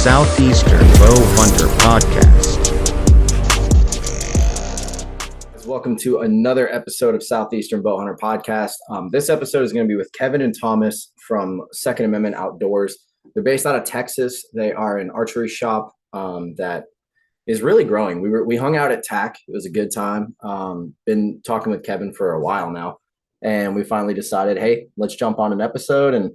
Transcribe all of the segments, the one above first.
Southeastern Bow Hunter Podcast. Welcome to another episode of Southeastern Bow Hunter Podcast. This episode is going to be with Kevin and Thomas from Second Amendment Outdoors. They're based out of Texas. They are an archery shop that is really growing. We hung out at TAC. It was a good time. Been talking with Kevin for a while now, and we finally decided, hey, let's jump on an episode. And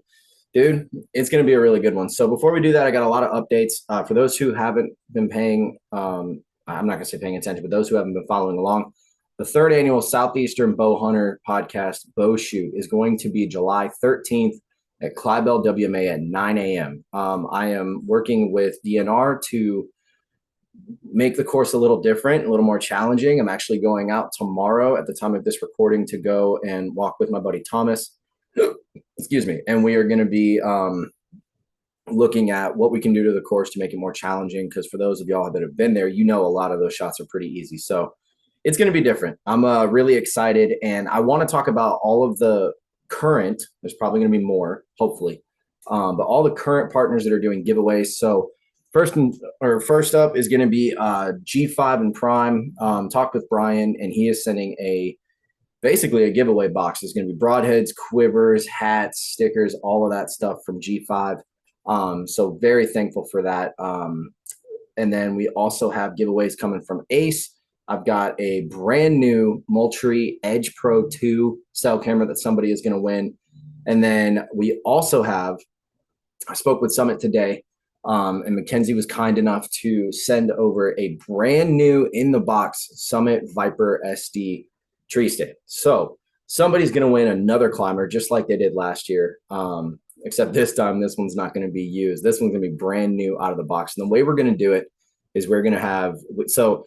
dude, it's going to be a really good one. So before we do that, I got a lot of updates for those who haven't been paying. I'm not going to say paying attention, but those who haven't been following along. The third annual Southeastern Bow Hunter Podcast Bow Shoot is going to be July 13th at Clybell WMA at 9 a.m. I am working with DNR to make the course a little different, a little more challenging. I'm actually going out tomorrow at the time of this recording to go and walk with my buddy Thomas. Excuse me. And we are going to be looking at what we can do to the course to make it more challenging. Because for those of y'all that have been there, you know a lot of those shots are pretty easy. So it's going to be different. I'm really excited, and I want to talk about all of the current, there's probably going to be more, hopefully, but all the current partners that are doing giveaways. So first up is going to be G5 and Prime. Talked with Brian, and he is sending basically a giveaway box. There's going to be broadheads, quivers, hats, stickers, all of that stuff from G5. So very thankful for that. And then we also have giveaways coming from Ace. I've got a brand new Moultrie Edge Pro 2 cell camera that somebody is going to win. And then we also have, I spoke with Summit today, and Mackenzie was kind enough to send over a brand new in the box Summit Viper SD tree stand. So somebody's going to win another climber just like they did last year. Except this time, this one's not going to be used. This one's going to be brand new out of the box. And the way we're going to do it is we're going to have, so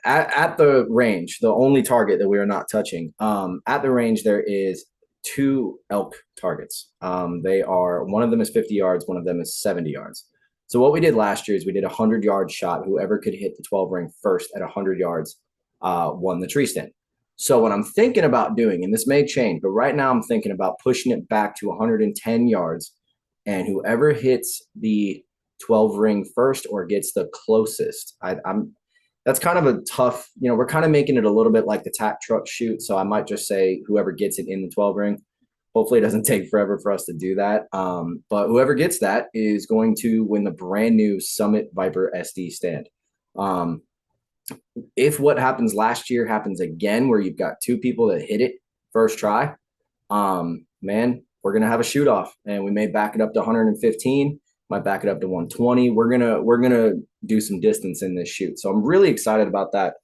at the range, the only target that we are not touching, at the range, there is 2 elk targets. One of them is 50 yards, one of them is 70 yards. So what we did last year is we did a 100-yard shot. Whoever could hit the 12 ring first at 100 yards won the tree stand. So what I'm thinking about doing, and this may change, but right now I'm thinking about pushing it back to 110 yards, and whoever hits the 12 ring first or gets the closest, that's kind of a tough, we're kind of making it a little bit like the tack truck shoot. So I might just say whoever gets it in the 12 ring. Hopefully it doesn't take forever for us to do that. But whoever gets that is going to win the brand new Summit Viper SD stand. If what happens last year happens again, where you've got 2 people that hit it first try, man, we're going to have a shoot off, and we may back it up to 115. Might back it up to 120. We're gonna do some distance in this shoot. So I'm really excited about that.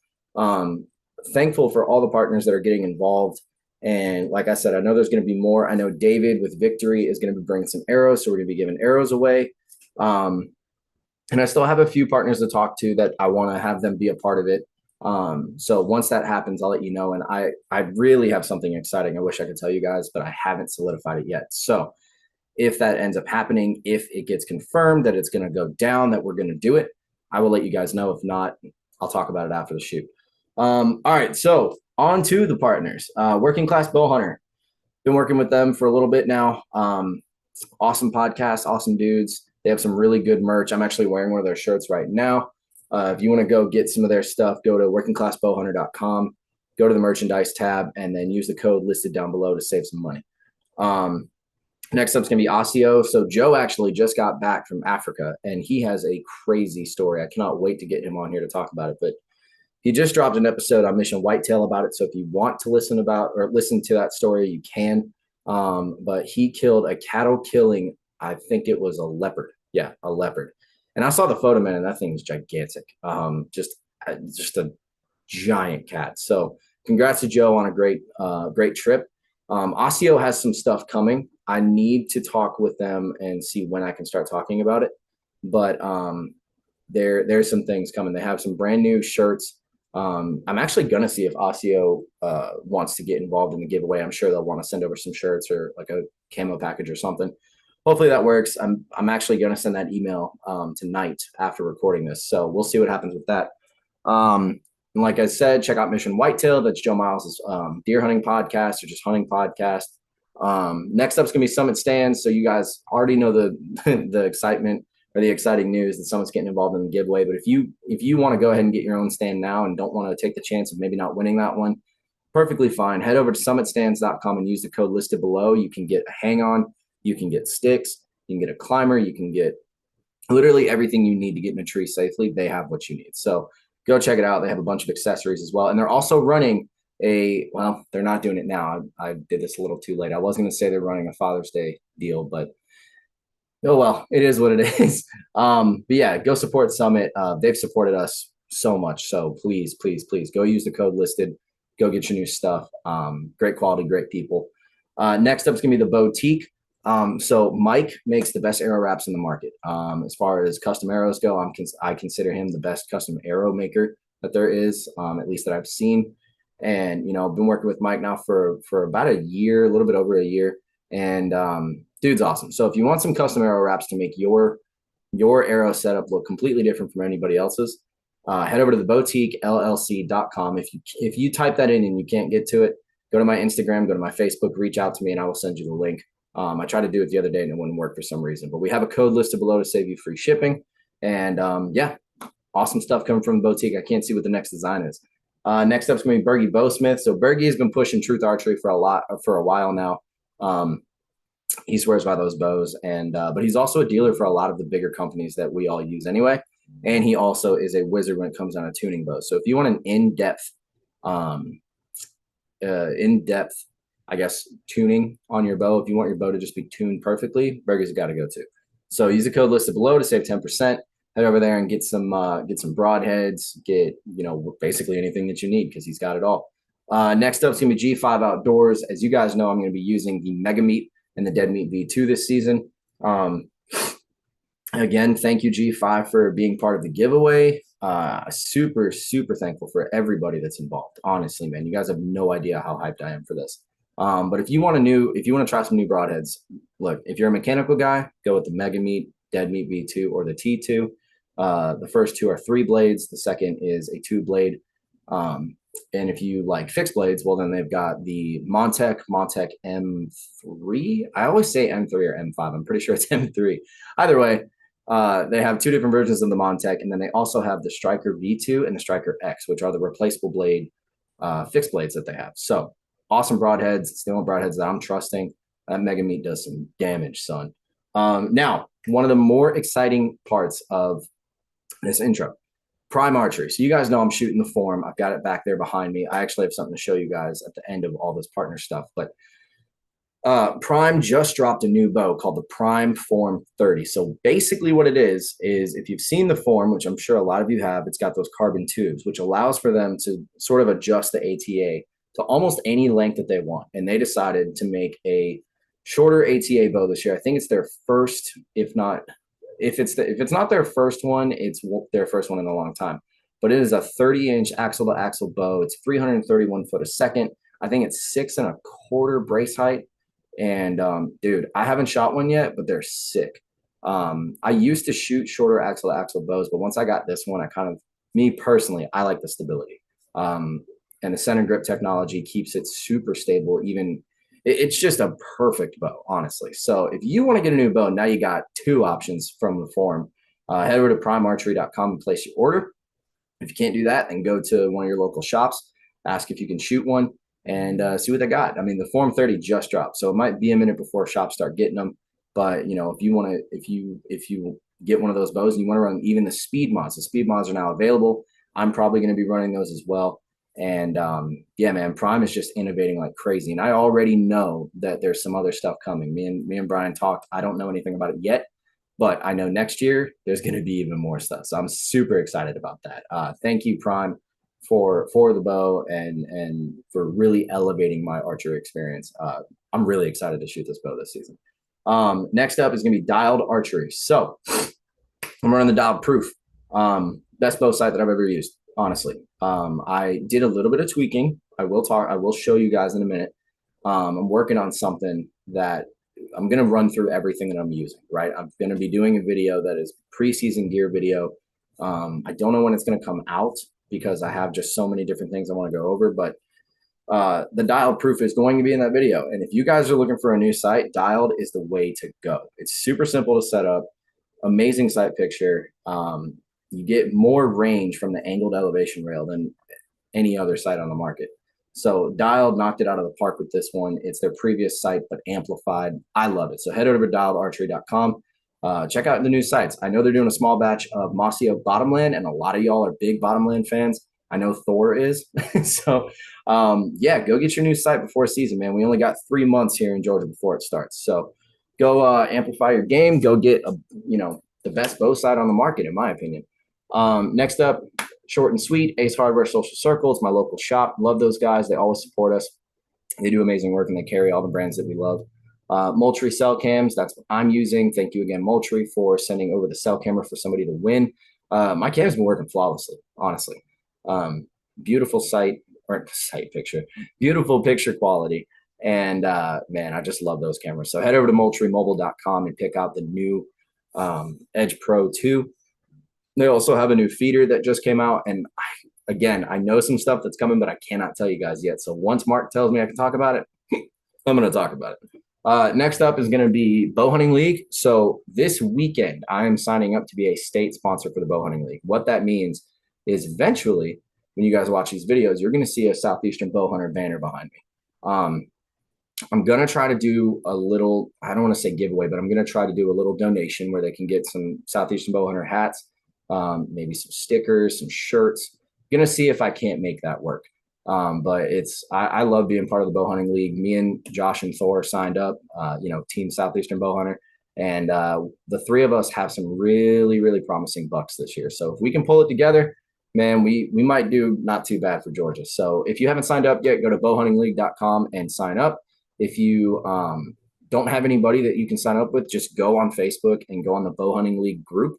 Thankful for all the partners that are getting involved. And like I said, I know there's gonna be more. I know David with Victory is gonna be bringing some arrows, so we're gonna be giving arrows away. And I still have a few partners to talk to that I want to have them be a part of it. So once that happens, I'll let you know. And I really have something exciting. I wish I could tell you guys, but I haven't solidified it yet. So if that ends up happening, if it gets confirmed that it's going to go down, that we're going to do it, I will let you guys know. If not, I'll talk about it after the shoot. All right, so on to the partners. Working Class Bow Hunter. Been working with them for a little bit now. Awesome podcast, awesome dudes. They have some really good merch. I'm actually wearing one of their shirts right now. If you want to go get some of their stuff, go to workingclassbowhunter.com, go to the merchandise tab, and then use the code listed down below to save some money. Next up is going to be Ocio. So Joe actually just got back from Africa, and he has a crazy story. I cannot wait to get him on here to talk about it. But he just dropped an episode on Mission Whitetail about it. So if you want to listen to that story, you can. But he killed a cattle killing, I think it was a leopard. Yeah, a leopard. And I saw the photo, man, and that thing is gigantic. Just a giant cat. So congrats to Joe on a great trip. Ocio has some stuff coming. I need to talk with them and see when I can start talking about it. But there's some things coming. They have some brand new shirts. I'm actually going to see if Ocio wants to get involved in the giveaway. I'm sure they'll want to send over some shirts or like a camo package or something. Hopefully that works. I'm actually going to send that email tonight after recording this. So we'll see what happens with that. And like I said, check out Mission Whitetail. That's Joe Miles' deer hunting podcast or just hunting podcast. Next up is going to be Summit Stands. So you guys already know the excitement or the exciting news that someone's getting involved in the giveaway. But if you want to go ahead and get your own stand now and don't want to take the chance of maybe not winning that one, perfectly fine. Head over to summitstands.com and use the code listed below. You can get a hang on, you can get sticks, you can get a climber, you can get literally everything you need to get in a tree safely. They have what you need. So go check it out. They have a bunch of accessories as well. And they're also running well, they're not doing it now. I did this a little too late. I was going to say they're running a Father's Day deal, but oh well, it is what it is. But yeah, go support Summit. They've supported us so much. So please, please, please go use the code listed. Go get your new stuff. Great quality, great people. Next up is going to be the Bowtique. So Mike makes the best arrow wraps in the market. As far as custom arrows go, I consider him the best custom arrow maker that there is, at least that I've seen. And, you know, I've been working with Mike now for about a year, a little bit over a year. And dude's awesome. So if you want some custom arrow wraps to make your arrow setup look completely different from anybody else's, head over to the boutiquellc.com. If you type that in and you can't get to it, go to my Instagram, go to my Facebook, reach out to me, and I will send you the link. I tried to do it the other day and it wouldn't work for some reason, but we have a code listed below to save you free shipping. And yeah, awesome stuff coming from the Boutique. I can't see what the next design is. Next up is going to be Bergie Bowsmith. So Bergie has been pushing Truth Archery for a while now. He swears by those bows, and but he's also a dealer for a lot of the bigger companies that we all use anyway. And he also is a wizard when it comes down to tuning bows. So if you want an in-depth, I guess, tuning on your bow, if you want your bow to just be tuned perfectly, Bergie's got to go to. So use the code listed below to save 10%. Head over there and get some broadheads, get, you know, basically anything that you need because he's got it all. Next up is going to be G5 Outdoors. As you guys know, I'm going to be using the Mega Meat and the Dead Meat V2 this season. Again, thank you, G5, for being part of the giveaway. Super, super thankful for everybody that's involved. Honestly, man, you guys have no idea how hyped I am for this. But if you want to try some new broadheads, look, if you're a mechanical guy, go with the Mega Meat, Dead Meat V2, or the T2. The first two are 3 blades. The second is a 2-blade. And if you like fixed blades, well, then they've got the Montec M3. I always say M3 or M5. I'm pretty sure it's M3. Either way, they have 2 different versions of the Montec, and then they also have the Striker V2 and the Striker X, which are the replaceable blade fixed blades that they have. So awesome broadheads. It's the only broadheads that I'm trusting. That Mega Meat does some damage, son. Now, one of the more exciting parts of this intro, Prime Archery. So you guys know I'm shooting the form. I've got it back there behind me. I actually have something to show you guys at the end of all this partner stuff. But Prime just dropped a new bow called the Prime Form 30. So basically what it is if you've seen the form, which I'm sure a lot of you have, it's got those carbon tubes, which allows for them to sort of adjust the ATA to almost any length that they want. And they decided to make a shorter ATA bow this year. I think it's their first, if it's not their first one, it's their first one in a long time. But it is a 30-inch axle-to-axle bow. It's 331 foot a second. I think it's 6 1/4 brace height. And dude, I haven't shot one yet, but they're sick. I used to shoot shorter axle-to-axle bows, but once I got this one, me personally, I like the stability. And the center grip technology keeps it super stable. It's just a perfect bow, honestly. So if you want to get a new bow, now you got 2 options from the forum. Head over to primearchery.com and place your order. If you can't do that, then go to one of your local shops, ask if you can shoot one, and see what they got. I mean, the Form 30 just dropped, so it might be a minute before shops start getting them. But you know, if you get one of those bows and you want to run even the speed mods are now available. I'm probably going to be running those as well. And yeah, man, Prime is just innovating like crazy. And I already know that there's some other stuff coming. Me and Brian talked. I don't know anything about it yet, but I know next year there's going to be even more stuff. So I'm super excited about that. Thank you, Prime, for the bow and for really elevating my archery experience. I'm really excited to shoot this bow this season. Next up is going to be Dialed Archery. So I'm running the Dialed Proof. Best bow sight that I've ever used, honestly. I did a little bit of tweaking. I will show you guys in a minute. I'm working on something that I'm going to run through everything that I'm using, right? I'm going to be doing a video that is preseason gear video. I don't know when it's going to come out because I have just so many different things I want to go over, but the Dialed Proof is going to be in that video. And if you guys are looking for a new sight, Dialed is the way to go. It's super simple to set up. amazing sight picture. You get more range from the angled elevation rail than any other sight on the market. So Dialed knocked it out of the park with this one. It's their previous site, but amplified. I love it. So head over to dialedarchery.com. Check out the new sites. I know they're doing a small batch of Mossy Oak Bottomland, and a lot of y'all are big Bottomland fans. I know Thor is. So, yeah, go get your new site before season, man. We only got 3 months here in Georgia before it starts. So go amplify your game. Go get, the best bow sight on the market, in my opinion. Next up, short and sweet, Ace Hardware Social Circle. It's my local shop. Love those guys. They always support us. They do amazing work, and they carry all the brands that we love. Moultrie cell cams, that's what I'm using. Thank you again, Moultrie, for sending over the cell camera for somebody to win. My cam's been working flawlessly, honestly. Beautiful sight picture, beautiful picture quality. And man, I just love those cameras. So head over to MoultrieMobile.com and pick out the new Edge Pro 2. They also have a new feeder that just came out. And again, I know some stuff that's coming, but I cannot tell you guys yet. So once Mark tells me I can talk about it, I'm going to talk about it. Next up is going to be Bow Hunting League. So this weekend, I am signing up to be a state sponsor for the Bow Hunting League. What that means is eventually, when you guys watch these videos, you're going to see a Southeastern Bow Hunter banner behind me. I'm going to try to do a little, I don't want to say giveaway, but I'm going to try to do a little donation where they can get some Southeastern Bow Hunter hats, maybe some stickers, some shirts. I'm going to see if I can't make that work. But I love being part of the Bow Hunting League. Me and Josh and Thor signed up, Team Southeastern Bow Hunter. And the three of us have some really, really promising bucks this year. So if we can pull it together, man, we might do not too bad for Georgia. So if you haven't signed up yet, go to bowhuntingleague.com and sign up. If you don't have anybody that you can sign up with, just go on Facebook and go on the Bow Hunting League group.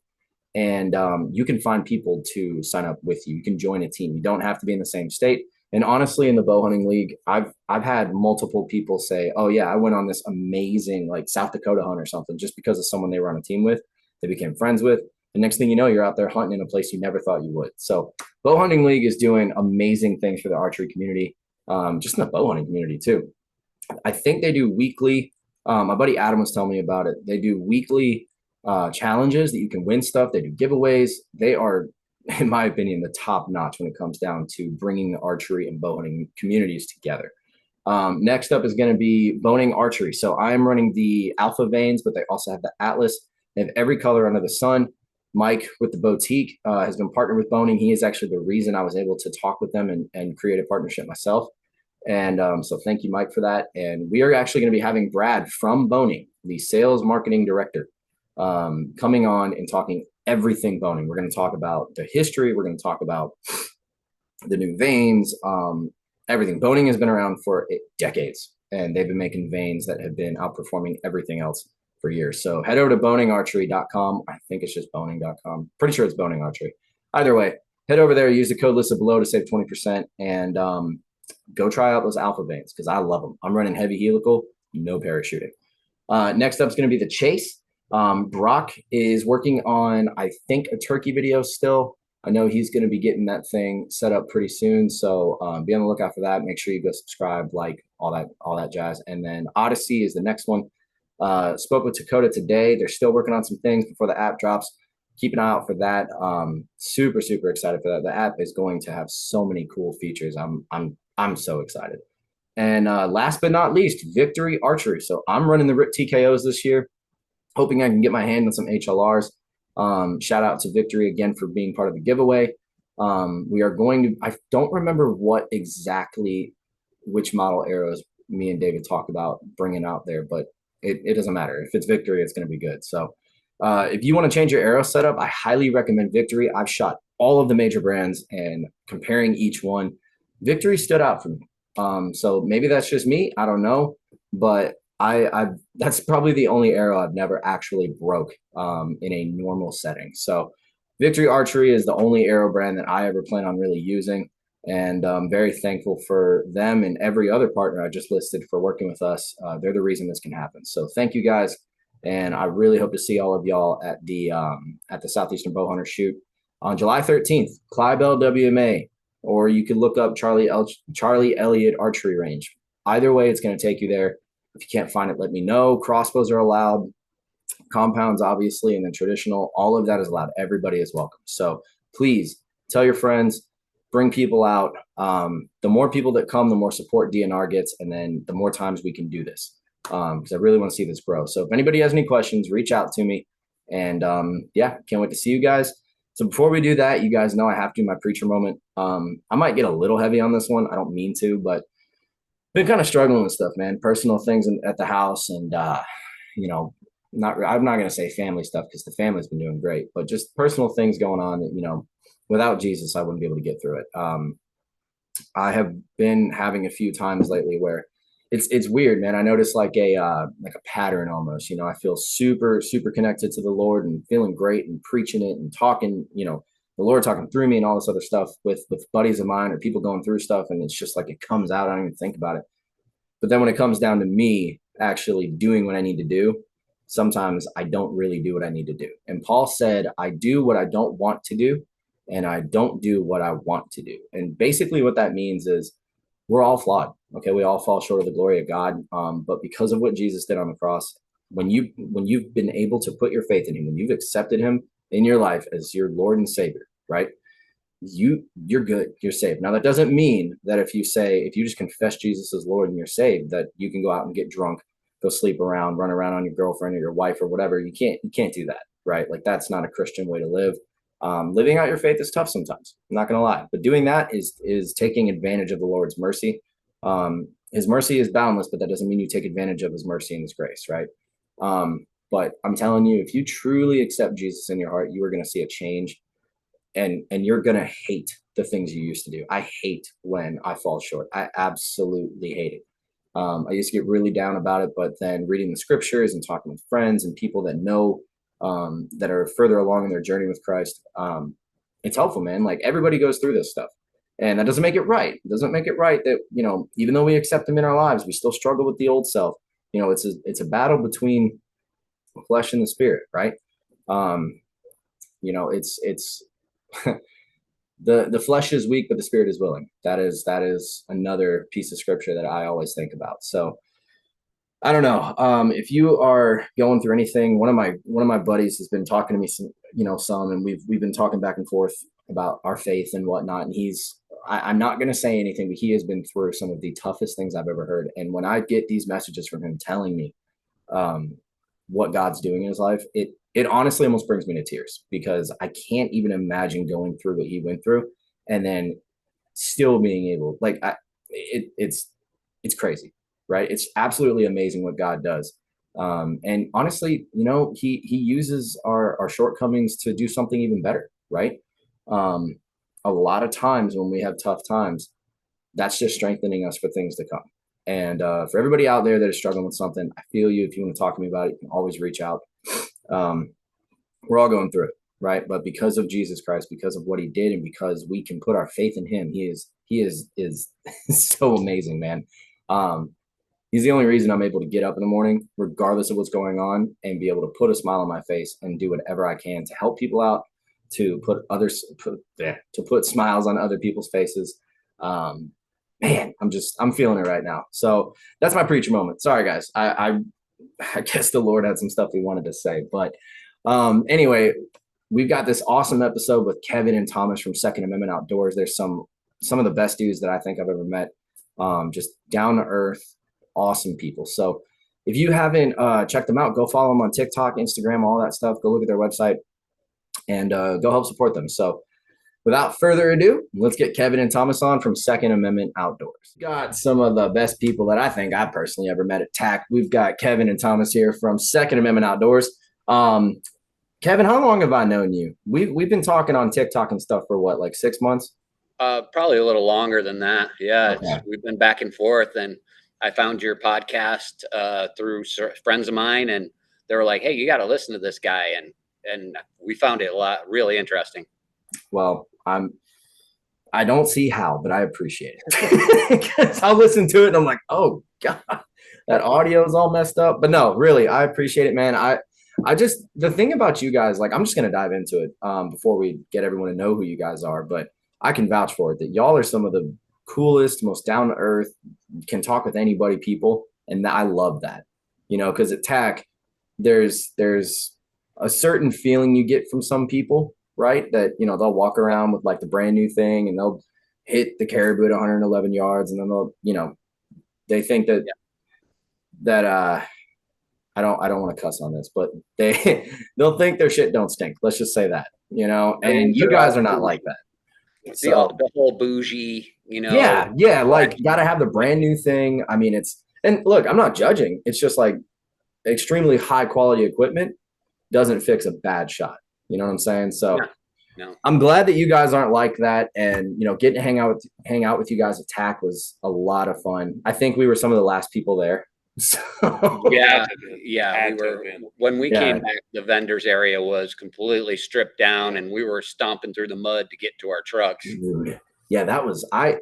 And you can find people to sign up with you. You can join a team. You don't have to be in the same state. And honestly, in the Bow Hunting League, I've had multiple people say, oh, yeah, I went on this amazing like South Dakota hunt or something just because of someone they were on a team with, they became friends with. The next thing you know, you're out there hunting in a place you never thought you would. So Bow Hunting League is doing amazing things for the archery community, just in the bow hunting community too. I think they do weekly. My buddy Adam was telling me about it. They do weekly challenges that you can win stuff. They do giveaways. They are, in my opinion, the top notch when it comes down to bringing the archery and bow hunting communities together. Next up is going to be Boning Archery. So I'm running the Alpha Veins, but they also have the Atlas. They have every color under the sun. Mike with the Bowtique has been partnered with Boning. He is actually the reason I was able to talk with them and create a partnership myself. And so thank you, Mike, for that. And we are actually going to be having Brad from Boning, the sales marketing director, coming on and talking everything boning. We're going to talk about the history. We're going to talk about the new veins, everything. Boning has been around for decades, and they've been making veins that have been outperforming everything else for years. So head over to boningarchery.com. I think it's just boning.com. Pretty sure it's Boning Archery. Either way, head over there, use the code listed below to save 20%, and go try out those Alpha Veins because I love them. I'm running heavy helical, no parachuting. Next up is going to be the Chase. Brock is working on, I think, a turkey video still. I know he's going to be getting that thing set up pretty soon. So be on the lookout for that. Make sure you go subscribe, like all that jazz. And then Odyssey is the next one. Spoke with Dakota today. They're still working on some things before the app drops. Keep an eye out for that. Super, super excited for that. The app is going to have so many cool features. I'm so excited. And last but not least, Victory Archery. So I'm running the RIP TKOs this year, hoping I can get my hand on some HLRs. Shout out to Victory again for being part of the giveaway. We are going to, I don't remember which model arrows me and David talked about bringing out there, but it doesn't matter. If it's Victory, it's going to be good. So if you want to change your arrow setup, I highly recommend Victory. I've shot all of the major brands, and comparing each one, Victory stood out for me. So maybe that's just me. I don't know, but that's probably the only arrow I've never actually broke in a normal setting. So Victory Archery is the only arrow brand that I ever plan on really using. And I'm very thankful for them and every other partner I just listed for working with us. They're the reason this can happen. So thank you guys. And I really hope to see all of y'all at the Southeastern Bowhunter shoot on July 13th, Clybell WMA, or you could look up Charlie Elliott Archery Range. Either way, it's going to take you there. If you can't find it, let me know. Crossbows are allowed. compounds, obviously, and then traditional, all of that is allowed. Everybody is welcome. So please tell your friends, bring people out. The more people that come, the more support DNR gets, and then the more times we can do this, because I really want to see this grow. So if anybody has any questions, reach out to me. And yeah, can't wait to see you guys. So before we do that, you guys know I have to do my preacher moment. I might get a little heavy on this one. I don't mean to, but been kind of struggling with stuff, man. Personal things at the house, and I'm not gonna say family stuff because the family's been doing great, but just personal things going on that without Jesus I wouldn't be able to get through it. I have been having a few times lately where it's weird, man. I notice like a pattern almost. I feel super super connected to the Lord and feeling great and preaching it and talking. The Lord talking through me and all this other stuff with buddies of mine or people going through stuff, and it's just like it comes out. I don't even think about it. But then when it comes down to me actually doing what I need to do, sometimes I don't really do what I need to do. And Paul said, I do what I don't want to do, and I don't do what I want to do. And basically what that means is we're all flawed. Okay, we all fall short of the glory of God. But because of what Jesus did on the cross, when you've been able to put your faith in him, when you've accepted him in your life as your Lord and Savior, right? You're good. You're saved. Now that doesn't mean that if you just confess Jesus as Lord and you're saved, that you can go out and get drunk, go sleep around, run around on your girlfriend or your wife or whatever. You can't do that, right? Like that's not a Christian way to live. Living out your faith is tough sometimes. I'm not going to lie, but doing that is taking advantage of the Lord's mercy. His mercy is boundless, but that doesn't mean you take advantage of his mercy and his grace, right? But I'm telling you, if you truly accept Jesus in your heart, you are going to see a change, and you're going to hate the things you used to do. I hate when I fall short. I absolutely hate it. I used to get really down about it, but then reading the scriptures and talking with friends and people that know, that are further along in their journey with Christ, it's helpful, man. Like everybody goes through this stuff, and that doesn't make it right. It doesn't make it right that, even though we accept him in our lives, we still struggle with the old self. It's a battle between the flesh and the spirit, right? It's the flesh is weak, but the spirit is willing. That is another piece of scripture that I always think about. So I don't know. If you are going through anything, one of my buddies has been talking to me some, and we've been talking back and forth about our faith and whatnot. And I'm not going to say anything, but he has been through some of the toughest things I've ever heard. And when I get these messages from him telling me, what God's doing in his life, it honestly almost brings me to tears, because I can't even imagine going through what he went through and then still being able, it's crazy, right? It's absolutely amazing what God does. And honestly, he uses our shortcomings to do something even better, right? A lot of times when we have tough times, that's just strengthening us for things to come. And for everybody out there that is struggling with something, I feel you. If you want to talk to me about it, you can always reach out. We're all going through it, right? But because of Jesus Christ, because of what he did, and because we can put our faith in him, he is so amazing, man. He's the only reason I'm able to get up in the morning, regardless of what's going on, and be able to put a smile on my face and do whatever I can to help people out, to put smiles on other people's faces. Man, I'm feeling it right now. So that's my preacher moment. Sorry, guys. I guess the Lord had some stuff he wanted to say. But anyway, we've got this awesome episode with Kevin and Thomas from Second Amendment Outdoors. There's some of the best dudes that I think I've ever met. Just down to earth, awesome people. So if you haven't checked them out, go follow them on TikTok, Instagram, all that stuff. Go look at their website and go help support them. So without further ado, let's get Kevin and Thomas on from Second Amendment Outdoors. Got some of the best people that I think I personally ever met at TAC. We've got Kevin and Thomas here from Second Amendment Outdoors. Kevin, how long have I known you? We've been talking on TikTok and stuff for what, like 6 months? Probably a little longer than that. Yeah, Okay. we've been back and forth, and I found your podcast through friends of mine, and they were like, "Hey, you got to listen to this guy," and we found it really interesting. Well, I don't see how, but I appreciate it. Because I'll listen to it and I'm like, oh God, that audio is all messed up. But no, really, I appreciate it, man. I just, the thing about you guys, like, I'm just going to dive into it before we get everyone to know who you guys are. But I can vouch for it that y'all are some of the coolest, most down to earth, can talk with anybody people. And I love that, because at TAC, there's a certain feeling you get from some people, right? That, they'll walk around with like the brand new thing and they'll hit the caribou at 111 yards, and then they think that I don't want to cuss on this, but they'll think their shit don't stink. Let's just say that, and you guys are not like that. The whole bougie, Yeah, like got to have the brand new thing. I mean, and look, I'm not judging. It's just like extremely high quality equipment doesn't fix a bad shot. You know what I'm saying? So no. I'm glad that you guys aren't like that. And, getting to hang out with you guys at TAC was a lot of fun. I think we were some of the last people there. So yeah. We were, when we came back, the vendors area was completely stripped down and we were stomping through the mud to get to our trucks. Dude. Yeah, that was, I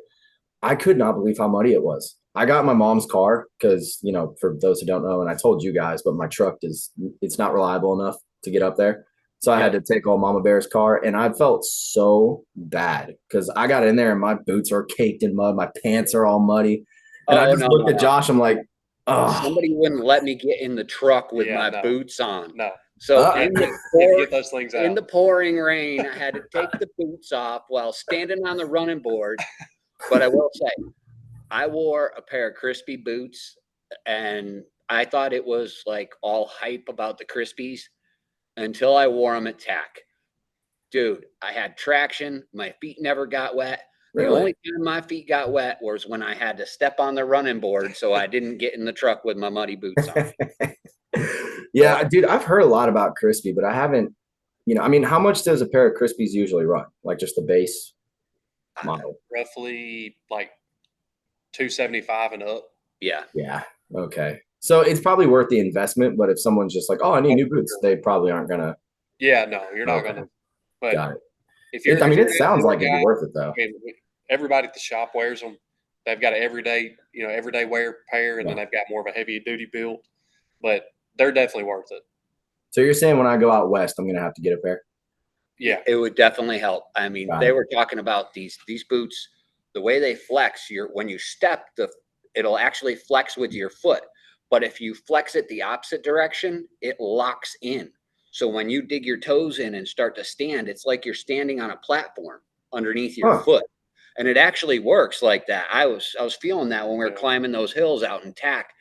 could not believe how muddy it was. I got my mom's car because, for those who don't know, and I told you guys, but my truck it's not reliable enough to get up there. So I had to take old Mama Bear's car, and I felt so bad because I got in there and my boots are caked in mud. My pants are all muddy. And I just looked at Josh. I'm like, oh. Somebody wouldn't let me get in the truck with my boots on. No. So get those things out. In the pouring rain, I had to take the boots off while standing on the running board. But I will say, I wore a pair of crispy boots and I thought it was like all hype about the Crispies until I wore them at TAC. Dude, I had traction. My feet never got wet. Really? The only time my feet got wet was when I had to step on the running board so I didn't get in the truck with my muddy boots on. Yeah, dude, I've heard a lot about Crispy, but I haven't, how much does a pair of Crispies usually run? Like just the base model? Roughly like 275 and up. Yeah. Yeah. Okay. So it's probably worth the investment, but if someone's just like, oh, I need new boots, they probably aren't gonna. Yeah, no, you're not gonna. But got it. If you're, it sounds like it'd be worth it though. I mean, everybody at the shop wears them. They've got an everyday wear pair, and then they've got more of a heavy duty build. But they're definitely worth it. So you're saying when I go out west, I'm gonna have to get a pair? Yeah, it would definitely help. I mean, they were talking about these boots, the way they flex. When you step, it'll actually flex with your foot. But if you flex it the opposite direction, it locks in. So when you dig your toes in and start to stand, it's like you're standing on a platform underneath your foot. And it actually works like that. I was feeling that when we were climbing those hills out in TAC.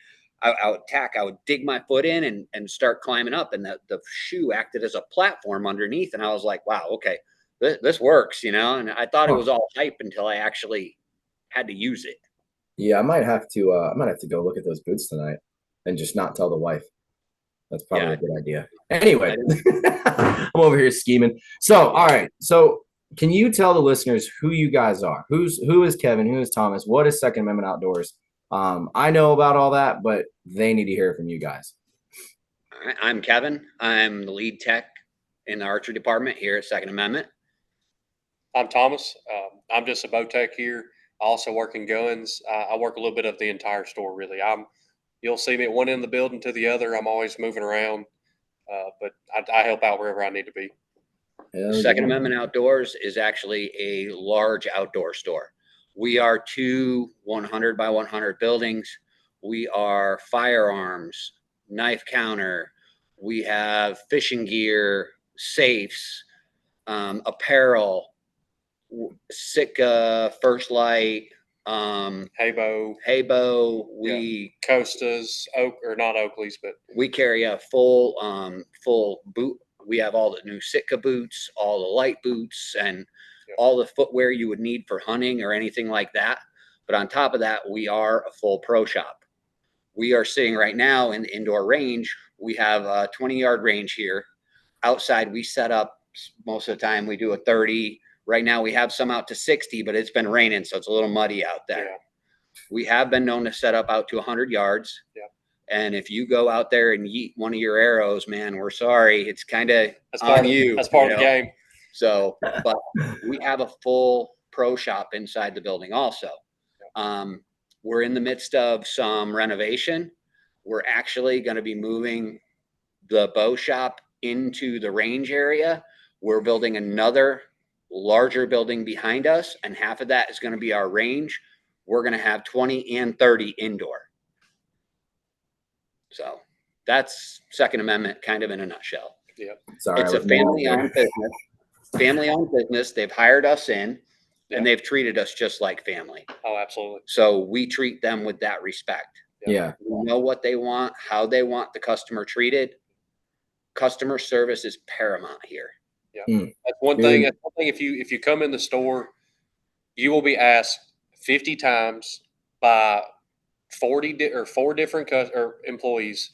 I would dig my foot in and start climbing up, and the shoe acted as a platform underneath. And I was like, wow, okay, this works, and I thought it was all hype until I actually had to use it. Yeah, I might have to go look at those boots tonight and just not tell the wife. That's probably a good idea. Anyway, I'm over here scheming. So, all right. So can you tell the listeners who you guys are? Who is Kevin? Who is Thomas? What is Second Amendment Outdoors? I know about all that, but they need to hear from you guys. I'm Kevin. I'm the lead tech in the archery department here at Second Amendment. I'm Thomas. I'm just a Bowtech here. I also work in guns. I work a little bit of the entire store, really. You'll see me at one end of the building to the other. I'm always moving around, but I help out wherever I need to be. Second Amendment Outdoors is actually a large outdoor store. We are 2 100 by 100 buildings. We are firearms, knife counter. We have fishing gear, safes, apparel, Sitka, First Light, Haybo, Costas, not Oakleys, but we carry a full boot. We have all the new Sitka boots, all the light boots, and all the footwear you would need for hunting or anything like that. But on top of that, we are a full pro shop. We are sitting right now in the indoor range. We have a 20-yard range here. Outside, we set up most of the time. We do a 30. Right now, we have some out to 60, but it's been raining, so it's a little muddy out there. Yeah. We have been known to set up out to 100 yards. Yeah. And if you go out there and yeet one of your arrows, man, we're sorry. It's kind of on you. That's part of the game. So, but we have a full pro shop inside the building also. We're in the midst of some renovation. We're actually going to be moving the bow shop into the range area. We're building another larger building behind us, and half of that is going to be our range. We're going to have 20 and 30 indoor. So that's Second Amendment kind of in a nutshell. Yeah. Sorry, It's a family-owned business. Family-owned business. They've hired us in, and they've treated us just like family. Oh, absolutely. So we treat them with that respect. Yeah. We know what they want, how they want the customer treated. Customer service is paramount here. Yeah. Mm. That's one thing. That's one thing. If you come in the store, you will be asked 50 times by 4 different employees,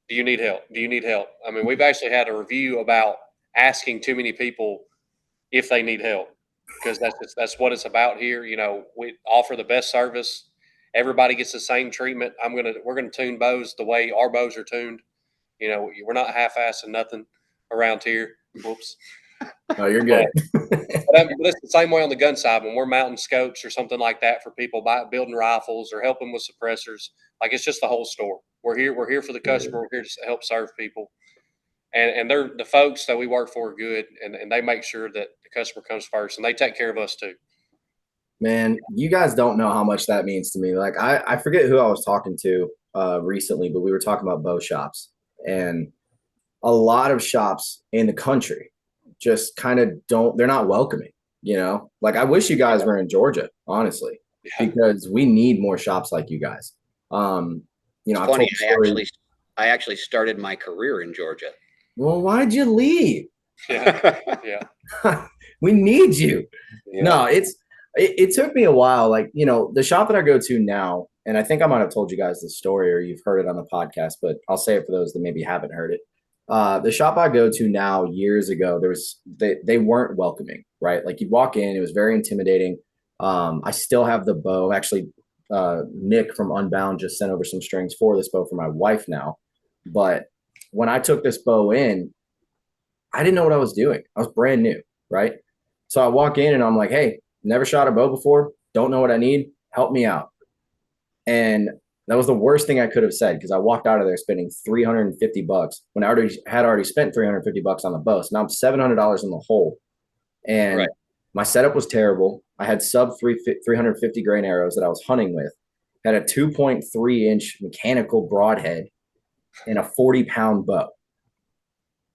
do you need help? Do you need help? I mean, we've actually had a review about asking too many people if they need help, because that's what it's about here. You know, we offer the best service. Everybody gets the same treatment. We're gonna tune bows the way our bows are tuned. You know, we're not half-assing nothing around here. Whoops. Oh, you're good. But it's the same way on the gun side when we're mounting scopes or something like that for people building rifles or helping with suppressors. Like, it's just the whole store. We're here for the customer. We're here to help serve people. And they're the folks that we work for are good, and they make sure that the customer comes first, and they take care of us too. Man, you guys don't know how much that means to me. Like, I forget who I was talking to recently, but we were talking about bow shops, and a lot of shops in the country just kind of they're not welcoming, you know? Like, I wish you guys were in Georgia, honestly, because we need more shops like you guys. You know, It's funny, I actually started my career in Georgia. Well, why'd you leave? Yeah. We need you. Yeah. No, it took me a while. Like, you know, the shop that I go to now, and I think I might have told you guys this story or you've heard it on the podcast, but I'll say it for those that maybe haven't heard it. The shop I go to now, years ago, they weren't welcoming, right? Like, you'd walk in, it was very intimidating. I still have the bow. Actually, Nick from Unbound just sent over some strings for this bow for my wife now. But when I took this bow in, I didn't know what I was doing. I was brand new, right? So I walk in and I'm like, hey, never shot a bow before. Don't know what I need. Help me out. And that was the worst thing I could have said, because I walked out of there spending $350 when I had already spent $350 on the bow. So now I'm $700 in the hole. And my setup was terrible. I had sub 350 grain arrows that I was hunting with. Had a 2.3-inch mechanical broadhead and a 40-pound bow.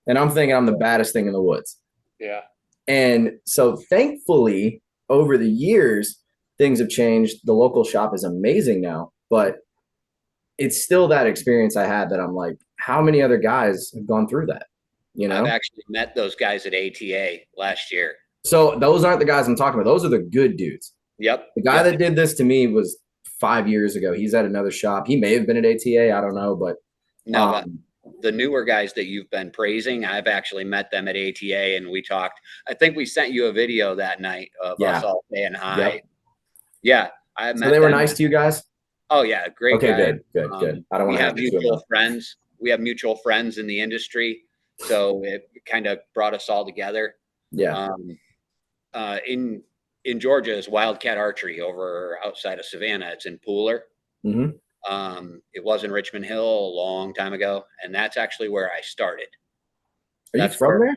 And I'm thinking I'm the baddest thing in the woods. Yeah. And so thankfully, over the years, things have changed. The local shop is amazing now, but it's still that experience I had that I'm like, how many other guys have gone through that? You know, I've actually met those guys at ATA last year. So those aren't the guys I'm talking about. Those are the good dudes. Yep. The guy that did this to me was 5 years ago. He's at another shop. He may have been at ATA. I don't know, but no, the newer guys that you've been praising, I've actually met them at ATA, and we talked. I think we sent you a video that night of us all saying hi. Yep. Yeah, I met. So they were nice to you guys. Oh yeah, great. Okay, guy. good. I don't want to have mutual friends. We have mutual friends in the industry, so it kind of brought us all together. Yeah. In Georgia is Wildcat Archery over outside of Savannah. It's in Pooler. Mm-hmm. It was in Richmond Hill a long time ago, and that's actually where I started. Are you from there?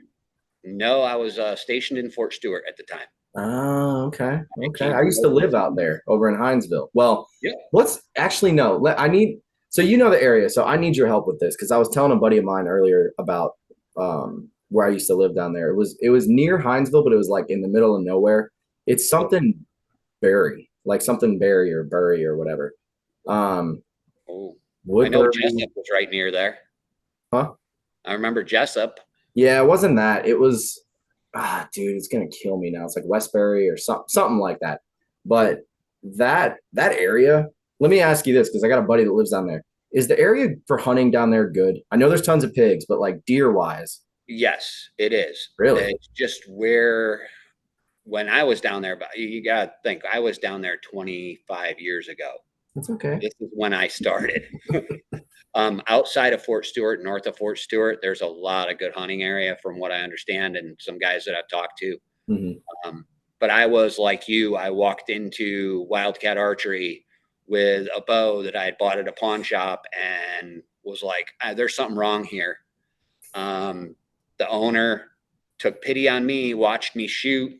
No, I was stationed in Fort Stewart at the time. Oh, okay. Okay. I used to live out there over in Hinesville. Well, let's actually know. So you know the area, so I need your help with this, because I was telling a buddy of mine earlier about where I used to live down there. It was near Hinesville, but it was like in the middle of nowhere. It's something Berry, like something Berry or Bury or whatever. I know Jessup was right near there. Huh? I remember Jessup. Yeah, it wasn't that. It was, dude, it's gonna kill me now. It's like Westbury or something like that. But that area, let me ask you this, because I got a buddy that lives down there. Is the area for hunting down there good? I know there's tons of pigs, but like deer wise. Yes, it is. Really? It's just when I was down there, but you gotta think, I was down there 25 years ago. That's okay. This is when I started. Outside of Fort Stewart, north of Fort Stewart, there's a lot of good hunting area from what I understand, and some guys that I've talked to. Mm-hmm. But I was like you. I walked into Wildcat Archery with a bow that I had bought at a pawn shop and was like, there's something wrong here. The owner took pity on me, watched me shoot,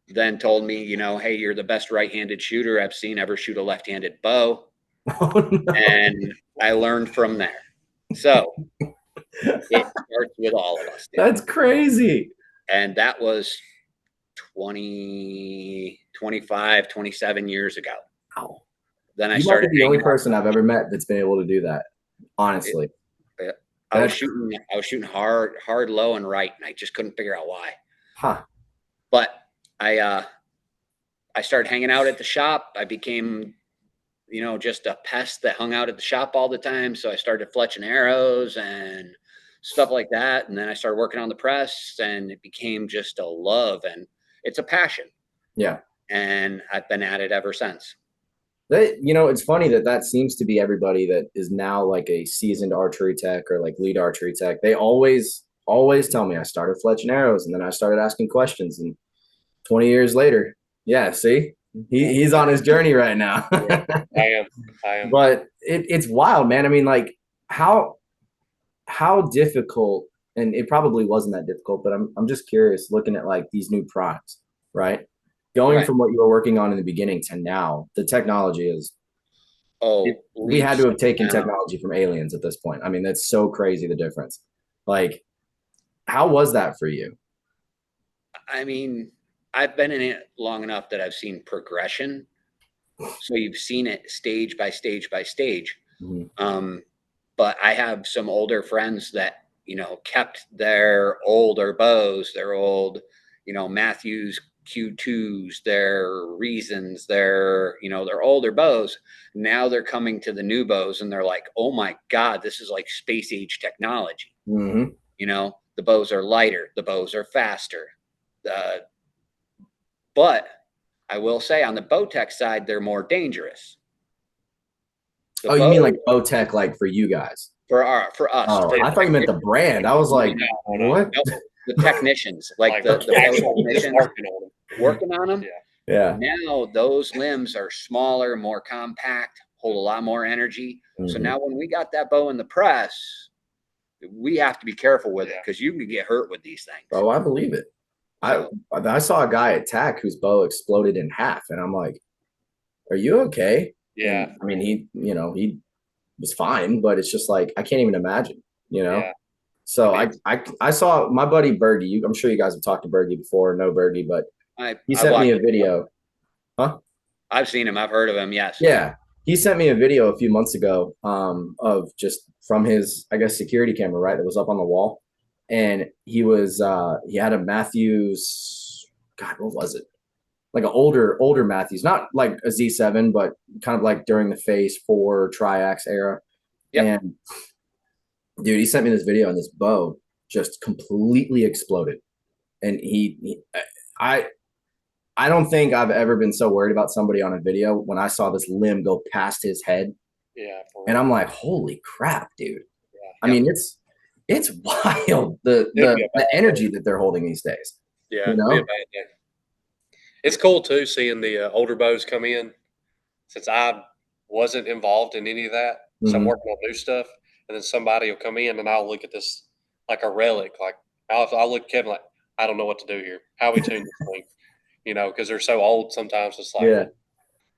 then told me, hey, you're the best right-handed shooter I've seen ever shoot a left-handed bow. Oh, no. And I learned from there. So it starts with all of us. That's crazy. And that was 25, 27 years ago. Wow. Then I You might started be the only hanging out. person I've ever met that's been able to do that. Honestly. I was shooting hard, low and right, and I just couldn't figure out why. Huh. But I started hanging out at the shop. I became, just a pest that hung out at the shop all the time. So I started fletching arrows and stuff like that. And then I started working on the press, and it became just a love, and it's a passion. Yeah. And I've been at it ever since. It's funny that seems to be everybody that is now like a seasoned archery tech or like lead archery tech. They always tell me I started fletching arrows and then I started asking questions, and 20 years later, yeah, see, he's on his journey right now. Yeah, I am. But it's wild, man. I mean, like how difficult, and it probably wasn't that difficult, but I'm just curious looking at like these new products, right? Going from what you were working on in the beginning to now, the technology is, we had to have taken technology from aliens at this point. I mean, that's so crazy, the difference. Like, how was that for you? I mean, I've been in it long enough that I've seen progression. So you've seen it stage by stage by stage. Mm-hmm. But I have some older friends that, kept their older bows, their old, Matthews Q2s, their Reasons, their older bows. Now they're coming to the new bows and they're like, oh my God, this is like space age technology. Mm-hmm. The bows are lighter, the bows are faster. But I will say on the Bowtech side, they're more dangerous. You mean like Bowtech, like for you guys? For us. Oh, I thought you meant the brand. I was like, what? No, the technicians, like the actual technicians working on them. Yeah. Now those limbs are smaller, more compact, hold a lot more energy. So now when we got that bow in the press, we have to be careful with it because you can get hurt with these things. Oh, I believe it. I saw a guy at TAC whose bow exploded in half, and I'm like, are you okay? Yeah. And, I mean, he was fine, but it's just like, I can't even imagine, Yeah. So I saw my buddy Bergie. I'm sure you guys have talked to Bergie before, know Bergie, but he sent me a video. Huh? I've seen him. I've heard of him. Yes. Yeah. He sent me a video a few months ago of just from his, I guess, security camera, right, that was up on the wall. And he had a Matthews, God, what was it? Like an older Matthews, not like a Z7, but kind of like during the Phase 4 Triax era. Yep. And dude, he sent me this video, and this bow just completely exploded. And I don't think I've ever been so worried about somebody on a video when I saw this limb go past his head. Yeah. And I'm like, holy crap, dude. Yeah. I mean, it's wild, the energy that they're holding these days. Yeah. It's cool too seeing the older bows come in, since I wasn't involved in any of that. So I'm working on new stuff, and then somebody will come in and I'll look at this like a relic. Like I'll look at Kevin like, I don't know what to do here. How we tune this thing, because they're so old. Sometimes it's like,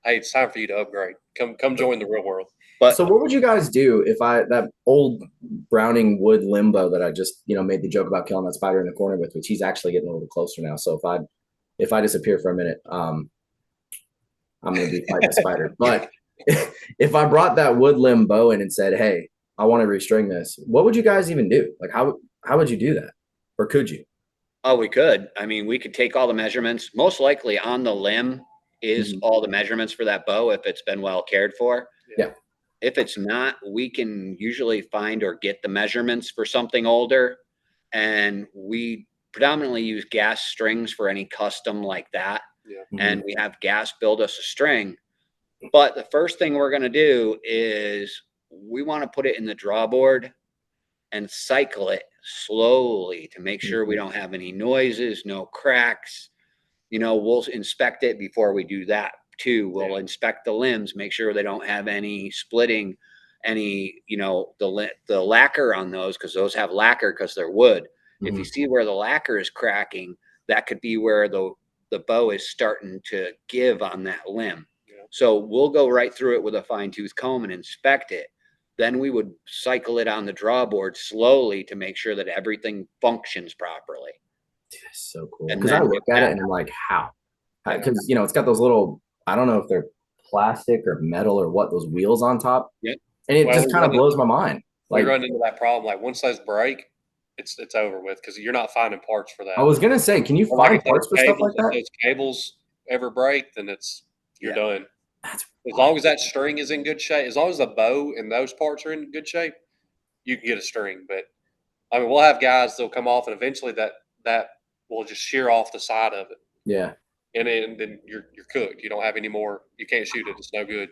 hey, it's time for you to upgrade. Come join the real world. But so what would you guys do if that old Browning wood limbo that I just, made the joke about killing that spider in the corner with, which he's actually getting a little closer now. So if I disappear for a minute, I'm going to be fighting the spider. But if I brought that wood limb bow in and said, hey, I want to restring this, what would you guys even do? Like, how would you do that? Or could you? Oh, we could. I mean, we could take all the measurements. Most likely on the limb is all the measurements for that bow if it's been well cared for. Yeah. If it's not, we can usually find or get the measurements for something older. And we predominantly use gas strings for any custom like that. Yeah. And we have gas build us a string. But the first thing we're going to do is we want to put it in the drawboard and cycle it slowly to make sure we don't have any noises, no cracks. We'll inspect it before we do that too. We'll inspect the limbs, make sure they don't have any splitting, any, the lacquer on those, because those have lacquer because they're wood. If you see where the lacquer is cracking, that could be where the bow is starting to give on that limb. Yeah. So we'll go right through it with a fine-tooth comb and inspect it. then we would cycle it on the draw board slowly to make sure that everything functions properly. That's so cool. And Because I then look if at it that- and I'm like, how? Yeah. Because it's got those little, I don't know if they're plastic or metal or what, those wheels on top. Yep. And it Well, just kind of blows my mind. We Like, run into that problem. Like once those break, it's over with because you're not finding parts for that. I was gonna say, can you Or like find if those parts for stuff like cables- if that? those cables ever break, then you're Yeah. done. That's As long as that string is in good shape, as long as the bow and those parts are in good shape, you can get a string. But I mean, we'll have guys that'll come off, and eventually that will just shear off the side of it, yeah. and then you're cooked. You don't have any more. You can't shoot it. It's no good.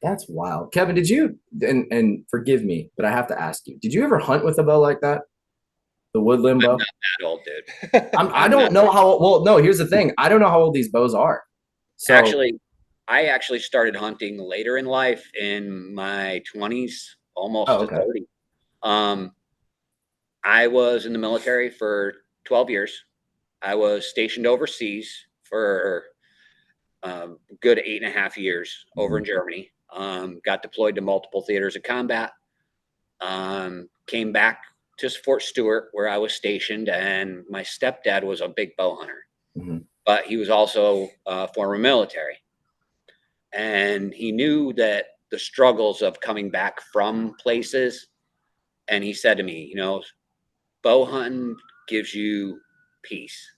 That's wild. Kevin, did you and forgive me, but I have to ask you, did you ever hunt with a bow like that? The woodland bow? I'm not that old, dude. I don't know how well, no, here's the thing. I don't know how old these bows are. So I actually started hunting later in life in my 20s, almost to 30. I was in the military for 12 years. I was stationed overseas for a good 8.5 years over in Germany. Got deployed to multiple theaters of combat. Came back to Fort Stewart where I was stationed, and my stepdad was a big bow hunter, but he was also former military. And he knew that the struggles of coming back from places. And he said to me, bow hunting gives you peace.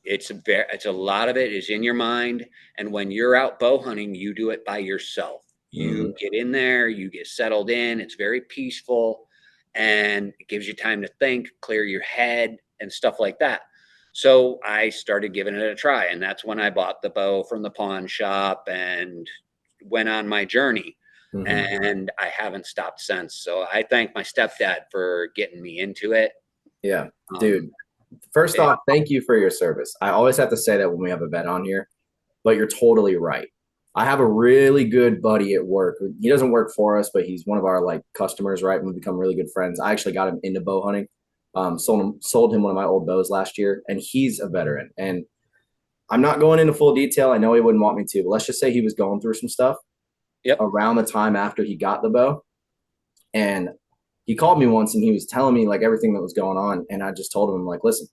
It's a lot of it is in your mind. And when you're out bow hunting, you do it by yourself. You get in there, you get settled in. It's very peaceful, and it gives you time to think, clear your head, and stuff like that. So I started giving it a try, and that's when I bought the bow from the pawn shop and went on my journey. And I haven't stopped since. So I thank my stepdad for getting me into it. Yeah, dude. First off, thank you for your service. I always have to say that when we have a vet on here, but you're totally right. I have a really good buddy at work. He doesn't work for us, but he's one of our customers, right? And we become really good friends. I actually got him into bow hunting. Sold him one of my old bows last year, and he's a veteran. And I'm not going into full detail. I know he wouldn't want me to, but let's just say he was going through some stuff around the time after he got the bow. And he called me once and he was telling me everything that was going on. And I just told him, listen,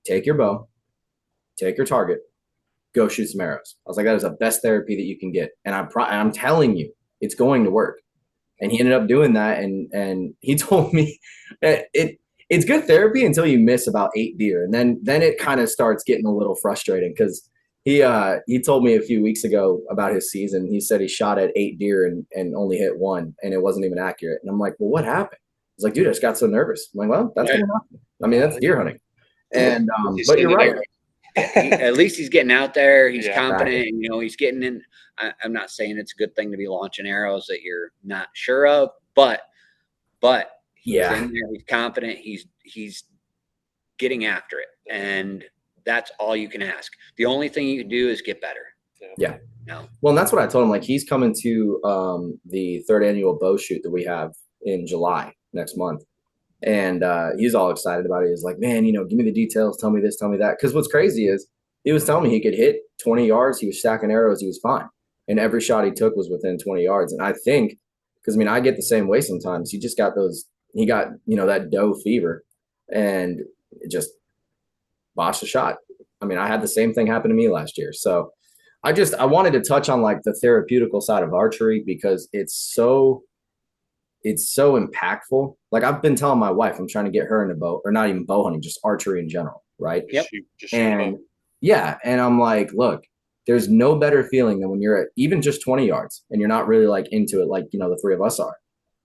take your bow, take your target, go shoot some arrows. I was like, that is the best therapy that you can get. And I'm telling you, it's going to work. And he ended up doing that. And he told me that it's good therapy until you miss about 8 deer. And then it kind of starts getting a little frustrating because he told me a few weeks ago about his season. He said he shot at 8 deer and only hit 1, and it wasn't even accurate. And I'm like, well, what happened? He's like, dude, I just got so nervous. I'm like, well, that's gonna happen. I mean, that's deer hunting. And but you're right. At least he's getting out there. He's confident. And, he's getting in. I'm not saying it's a good thing to be launching arrows that you're not sure of, but he's in there. He's confident. He's getting after it, and that's all you can ask. The only thing you can do is get better. Yeah. No. Well, and that's what I told him. He's coming to the 3rd annual bow shoot that we have in July next month. And he's all excited about it. He's like, man, give me the details. Tell me this, tell me that. Because what's crazy is he was telling me he could hit 20 yards. He was stacking arrows. He was fine. And every shot he took was within 20 yards. And I think, because, I get the same way sometimes. He just got he got, that doe fever. And it just botched a shot. I had the same thing happen to me last year. So I wanted to touch on the therapeutical side of archery because it's so impactful. I've been telling my wife, I'm trying to get her into bow, or not even bow hunting, just archery in general. Right. Yep. And and I'm like, look, there's no better feeling than when you're at even just 20 yards and you're not really into it. The 3 of us are.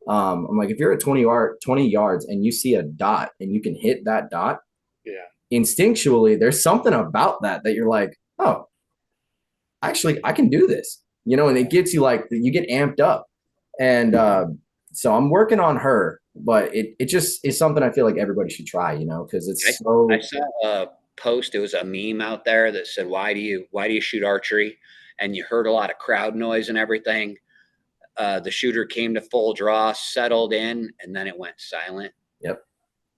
I'm like, if you're at 20 yards and you see a dot and you can hit that dot. Yeah. Instinctually, there's something about that you're like, oh, actually, I can do this, and it gets you you get amped up. And so I'm working on her, but it just is something I feel like everybody should try, because it's I saw a post. It was a meme out there that said, why do you shoot archery? And you heard a lot of crowd noise and everything. The shooter came to full draw, settled in, and then it went silent. Yep.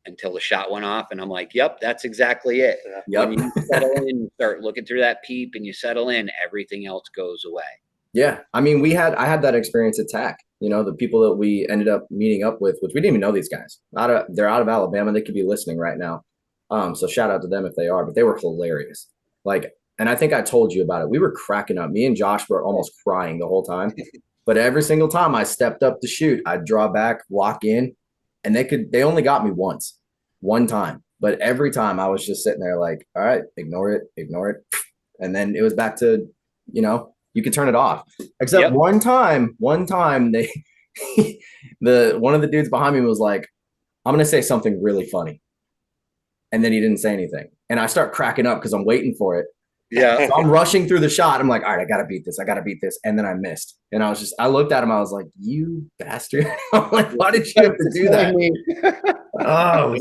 Until the shot went off. And I'm like, yep, that's exactly it. Yep. When you settle in, you start looking through that peep and you settle in, everything else goes away. Yeah. I mean, I had that experience at TAC, the people that we ended up meeting up with, which we didn't even know these guys. They're out of Alabama. They could be listening right now. So shout out to them if they are, but they were hilarious. Like, and I think I told you about it. We were cracking up. Me and Josh were almost crying the whole time. But every single time I stepped up to shoot, I'd draw back, walk in, and they only got me one time. But every time I was just sitting there like, all right, ignore it. And then it was back to, you could turn it off. Except Yep. one time they one of the dudes behind me was like, I'm gonna say something really funny. And then he didn't say anything. And I start cracking up because I'm waiting for it. Yeah. So I'm rushing through the shot. I'm like, all right, I gotta beat this. And then I missed. And I looked at him, I was like, you bastard. I'm like, why did you have to do that? Oh,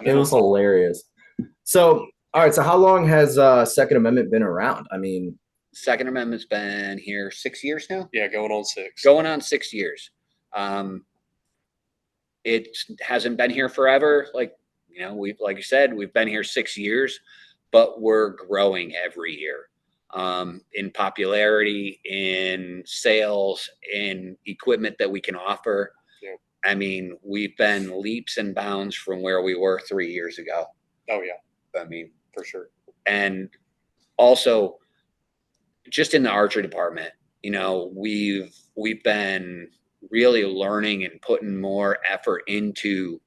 it was hilarious. So, all right. So how long has Second Amendment been around? I mean, Second Amendment's been here 6 years now. Yeah, going on 6. Going on 6 years. It hasn't been here forever. Like you said, we've been here 6 years, but we're growing every year in popularity, in sales, in equipment that we can offer. Yeah. I mean, we've been leaps and bounds from where we were 3 years ago. Oh yeah, I mean, for sure. and also just in the archery department, we've been really learning and putting more effort into,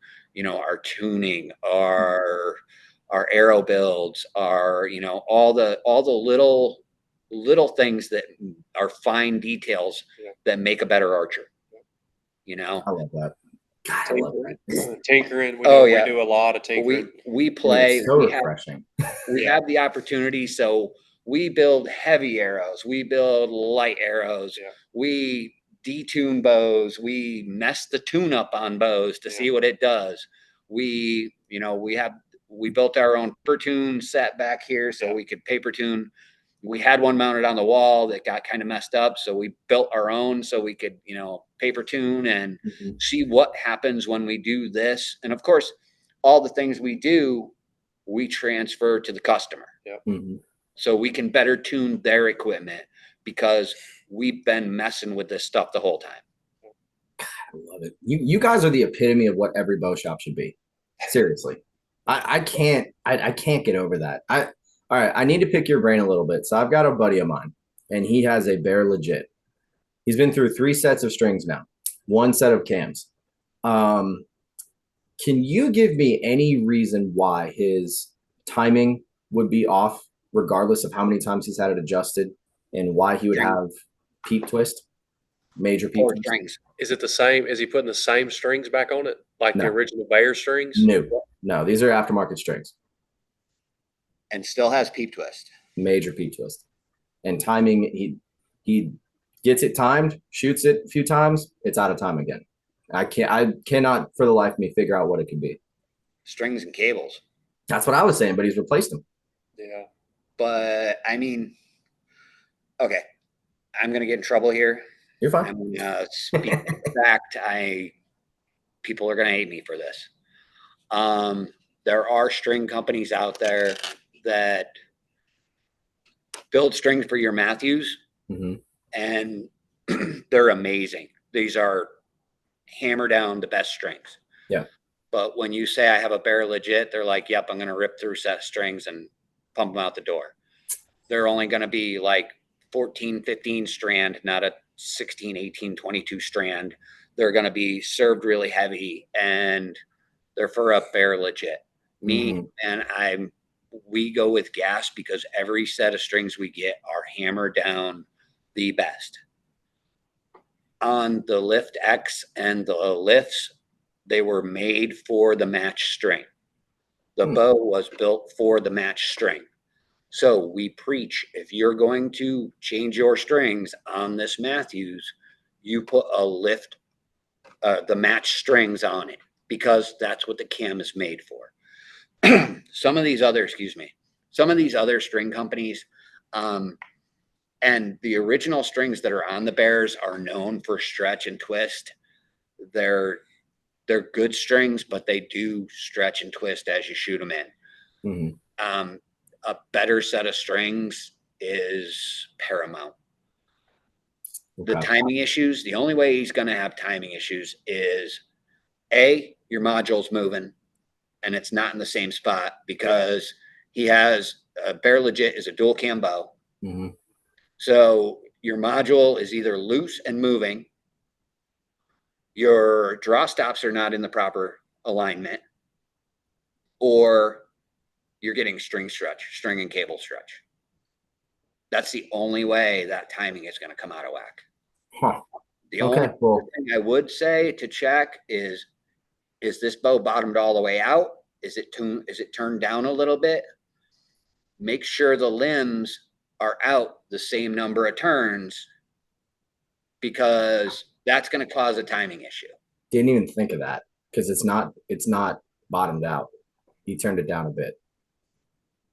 our tuning, our arrow builds, our, all the little things that are fine details that make a better archer. I love that. God, I love that. Tinkering. We do a lot of tinkering. We play. It's so refreshing. We have the opportunity. So we build heavy arrows. We build light arrows. Yeah. We detune bows. We mess the tune up on bows to see what it does. We built our own paper tune set back here so we could paper tune. We had one mounted on the wall that got kind of messed up. So we built our own so we could, paper tune and see what happens when we do this. And of course, all the things we do, we transfer to the customer. Yep. Mm-hmm. So we can better tune their equipment because we've been messing with this stuff the whole time. God, I love it. You guys are the epitome of what every bow shop should be. Seriously. I can't get over that. All right, I need to pick your brain a little bit. So I've got a buddy of mine, and he has a Bear Legit. He's been through 3 sets of strings now, 1 set of cams. Can you give me any reason why his timing would be off, regardless of how many times he's had it adjusted, and why he would have peep twist, major peep twist? Strings. Is it the same? Is he putting the same strings back on it, like the original Bear strings? No, these are aftermarket strings. And still has peep twist. Major peep twist. And timing, he gets it timed, shoots it a few times, it's out of time again. I cannot for the life of me figure out what it could be. Strings and cables. That's what I was saying, but he's replaced them. Yeah. But I mean, okay, I'm gonna get in trouble here. You're fine. I'm gonna speak fact. People are gonna hate me for this. There are string companies out there that build strings for your Matthews, and they're amazing. These are hammer down the best strings. Yeah. But when you say I have a Bear Legit, they're like, yep, I'm going to rip through a set of strings and pump them out the door. They're only going to be like 14, 15 strand, not a 16, 18, 22 strand. They're going to be served really heavy, and they're for a Bear Legit. Me and we go with gas because every set of strings we get are hammered down the best. On the Lift X and the lifts, they were made for the match string. The bow was built for the match string. So we preach, if you're going to change your strings on this Matthews, you put a lift, the match strings on it, because that's what the cam is made for. Some of these other string companies, and the original strings that are on the Bears are known for stretch and twist. They're good strings, but they do stretch and twist as you shoot them in. A better set of strings is Paramount. the timing issues, the only way he's going to have timing issues is your module's moving and it's not in the same spot because he has Bear Legit is a dual cam bow. Mm-hmm. So your module is either loose and moving, your draw stops are not in the proper alignment, or you're getting string and cable stretch. That's the only way that timing is going to come out of whack. Huh. The only thing I would say to check is this bow bottomed all the way out? Is it turned down a little bit? Make sure the limbs are out the same number of turns, because that's going to cause a timing issue. Didn't even think of that, because it's not bottomed out. He turned it down a bit.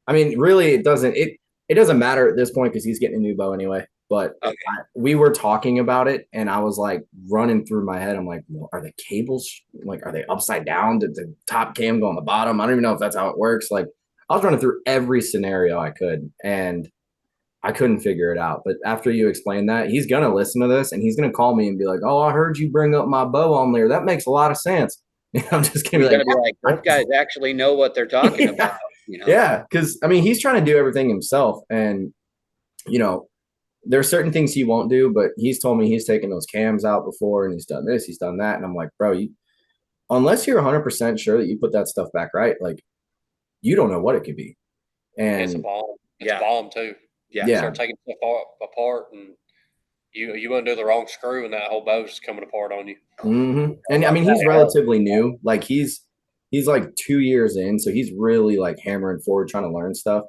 I mean, really, it doesn't matter at this point because he's getting a new bow anyway. But okay. We were talking about it, and I was like running through my head. I'm like, well, are the cables are they upside down? Did the top cam go on the bottom? I don't even know if that's how it works. Like, I was running through every scenario I could, and I couldn't figure it out. But after you explained that, he's gonna listen to this, and he's gonna call me and be like, "Oh, I heard you bring up my bow on there. That makes a lot of sense." And I'm just gonna be like, "Those guys actually know what they're talking about." You know? Yeah, because I mean, he's trying to do everything himself, and there are certain things he won't do, but he's told me he's taken those cams out before, and he's done this, he's done that, and I'm like, bro, unless you're 100% sure that you put that stuff back right, like, you don't know what it could be. And it's a bomb. It's a bomb too. Yeah. Start taking stuff apart, and you want to do the wrong screw, and that whole bow's coming apart on you. Mm-hmm. And I mean, he's relatively new. Like he's like 2 years in, so he's really like hammering forward, trying to learn stuff.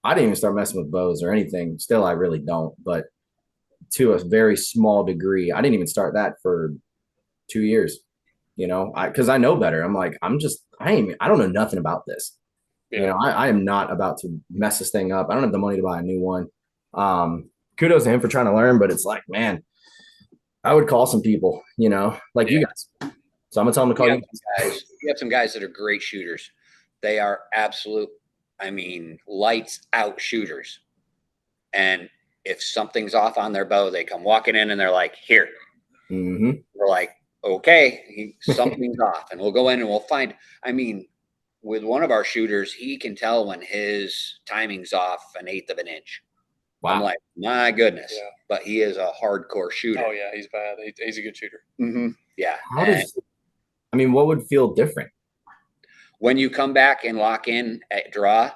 I didn't even start messing with bows or anything. Still, I really don't, but to a very small degree. I didn't even start that for 2 years, because I know better. I'm like, I don't know nothing about this. Yeah. I am not about to mess this thing up. I don't have the money to buy a new one. Kudos to him for trying to learn, but it's like, man, I would call some people, like you guys. So I'm gonna tell them to call you guys. You have some guys that are great shooters. They are absolute, lights out shooters. And if something's off on their bow, they come walking in and they're like, here. Mm-hmm. We're like, okay, something's off. And we'll go in and we'll find, with one of our shooters, he can tell when his timing's off 1/8 of an inch. Wow. I'm like, my goodness. Yeah. But he is a hardcore shooter. Oh, yeah, he's bad. He's a good shooter. Mm-hmm. Yeah. What would feel different? When you come back and lock in at draw,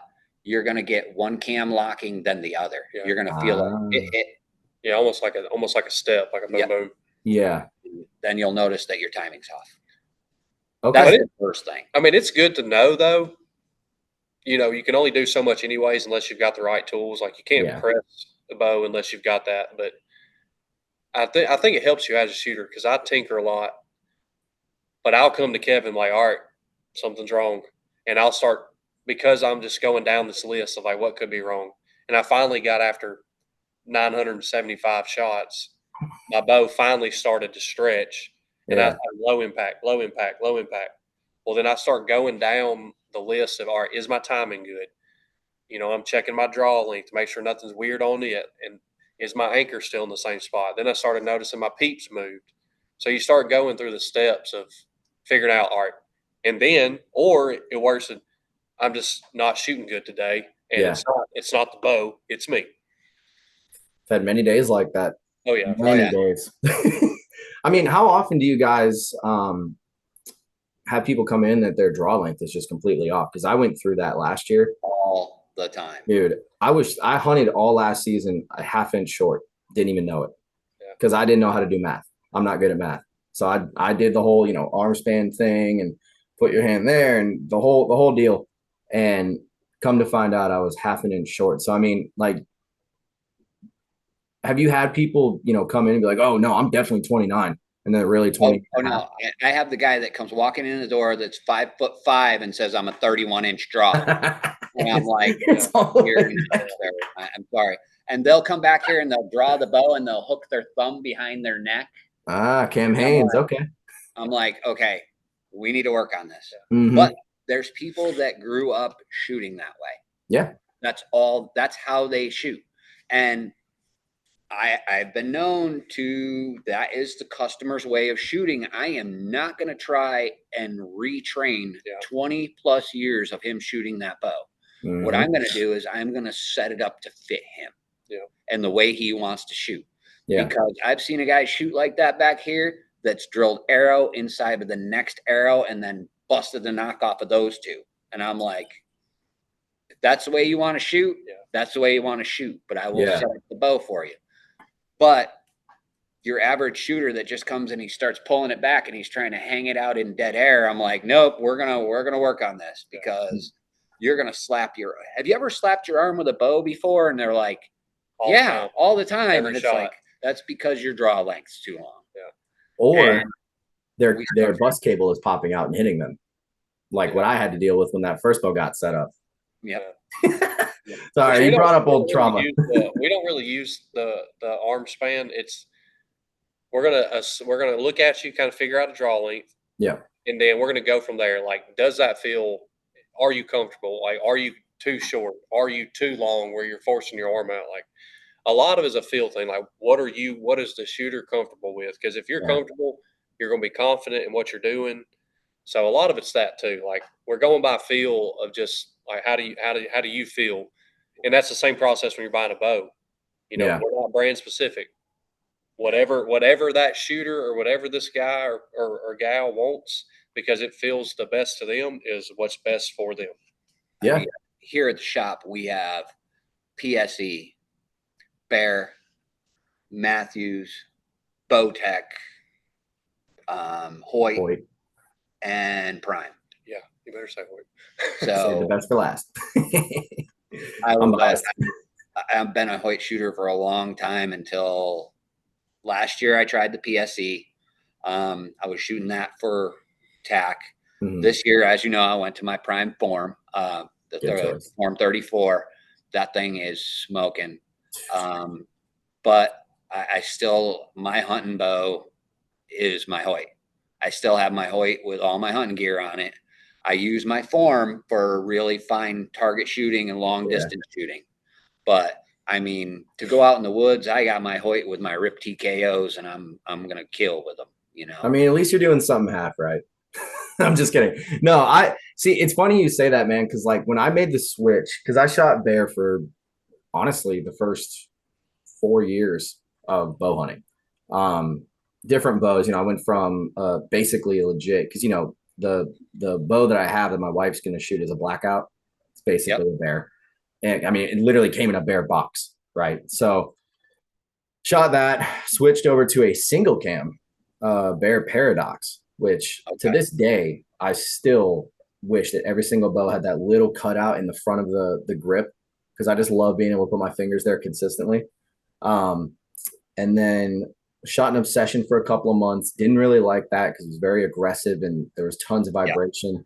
you're going to get one cam locking than the other. Yeah. You're going to feel it. Yeah, almost like a step, like a boom boom. Yeah. Then you'll notice that your timing's off. Okay. That's the first thing. It's good to know, though. You can only do so much anyways unless you've got the right tools. Like, you can't press the bow unless you've got that. But I think it helps you as a shooter, because I tinker a lot. But I'll come to Kevin like, all right, something's wrong. And I'll start, because I'm just going down this list of like what could be wrong. And I finally got, after 975 shots, my bow finally started to stretch. And I thought, low impact, low impact, low impact. Well, then I start going down the list of, all right, is my timing good? I'm checking my draw length to make sure nothing's weird on it. And is my anchor still in the same spot? Then I started noticing my peeps moved. So you start going through the steps of figuring out, all right, and then, or it works, I'm just not shooting good today. And it's not the bow, it's me. I've had many days like that. Oh, yeah. Many days. How often do you guys have people come in that their draw length is just completely off? Because I went through that last year. All the time. Dude, I hunted all last season a 1/2 inch short. Didn't even know it. Because I didn't know how to do math. I'm not good at math. So I did the whole, arm span thing and put your hand there and the whole deal. And come to find out I was 1/2 inch short. So, have you had people, come in and be like, oh, no, I'm definitely 29. And they're really 20. Oh, no. I have the guy that comes walking in the door that's 5'5" and says, I'm a 31-inch draw. And I'm like, I'm sorry. And they'll come back here and they'll draw the bow and they'll hook their thumb behind their neck. Cam Haynes. Okay. I'm like, okay, we need to work on this. Mm-hmm. But there's people that grew up shooting that way. Yeah. That's how they shoot. And I've been known to, that is the customer's way of shooting. I am not going to try and retrain 20 plus years of him shooting that bow. What I'm going to do is I'm going to set it up to fit him and the way he wants to shoot. Because I've seen a guy shoot like that back here that's drilled arrow inside of the next arrow and then busted the knockoff of those two. And I'm like, if that's the way you want to shoot, that's the way you want to shoot. But I will set up the bow for you. But your average shooter that just comes and he starts pulling it back and he's trying to hang it out in dead air, I'm like, nope, we're gonna work on this, because you're gonna slap your. Have you ever slapped your arm with a bow before? And they're like, all the time. Every and it's shot. like, that's because your draw length's too long. Or And their bus cable is popping out and hitting them, like what I had to deal with when that first bow got set up. Sorry, you brought up old trauma. We don't really use the arm span. We're gonna look at you, kind of figure out a draw length. And then we're gonna go from there. Like, does that feel? Are you comfortable? Like, are you too short? Are you too long where you're forcing your arm out? Like, a lot of it is a feel thing. Like, what is the shooter comfortable with? Because if you're comfortable, you're gonna be confident in what you're doing. So a lot of it's that too. Like, we're going by feel of just like, how do you feel? And that's the same process when you're buying a bow. You know, we're not brand specific. Whatever that shooter or whatever this guy or gal wants, because it feels the best to them, is what's best for them. I mean, here at the shop, we have PSE, Bear, Matthews, Bowtech, Hoyt, and Prime. Yeah, you better say Hoyt. Save the So best for last. I'm biased. I've been a Hoyt shooter for a long time until last year. I tried the PSE. I was shooting that for tack. This year, as you know, I went to my Prime Form, the Form 34. That thing is smoking. But I still, my hunting bow is my Hoyt. I still have my Hoyt with all my hunting gear on it. I use my Form for really fine target shooting and long distance shooting. But I mean, to go out in the woods, I got my Hoyt with my RIP TKOs, and I'm gonna kill with them. You know. I mean, at least you're doing something half right. I'm just kidding. No, I see. It's funny you say that, man, because like when I made the switch, because I shot bear for honestly the first 4 years of bow hunting. Different bows. You know, I went from basically legit, because you know the bow that I have that my wife's gonna shoot is a blackout. It's basically a bear. And I mean, it literally came in a bear box, right? So shot that, switched over to a single cam bear paradox, which to this day, I still wish that every single bow had that little cutout in the front of the grip, because I just love being able to put my fingers there consistently. And then shot an Obsession for a couple of months. Didn't really like that because it was very aggressive and there was tons of vibration.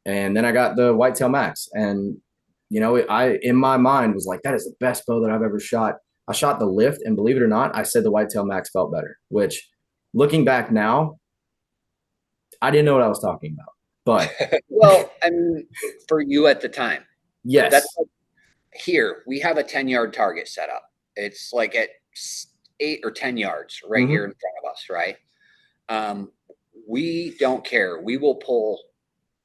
And then I got the Whitetail Max, and you know, I in my mind was like, that is the best bow that I've ever shot. I shot the lift, and believe it or not, I said the Whitetail Max felt better, which looking back now, I didn't know what I was talking about. But well, I mean, for you at the time. Yes. That's like, here, we have a 10-yard target set up. It's like at 8 or 10 yards right here in front of us, right? We don't care. We will pull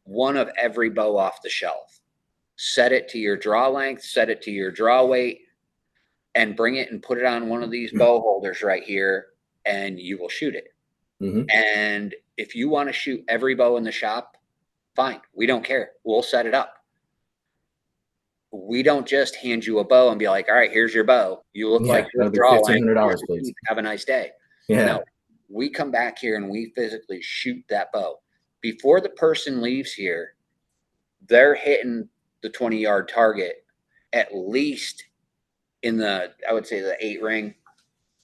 one of every bow off the shelf. Set it to your draw length, set it to your draw weight, and bring it and put it on one of these bow holders right here, and you will shoot it. And if you want to shoot every bow in the shop, fine. We don't care. We'll set it up. We don't just hand you a bow and be like, all right, here's your bow. You look like you're draw $1,500, please. Have a nice day. No, we come back here and we physically shoot that bow. Before the person leaves here, they're hitting the 20-yard target at least in the, I would say, the 8 ring.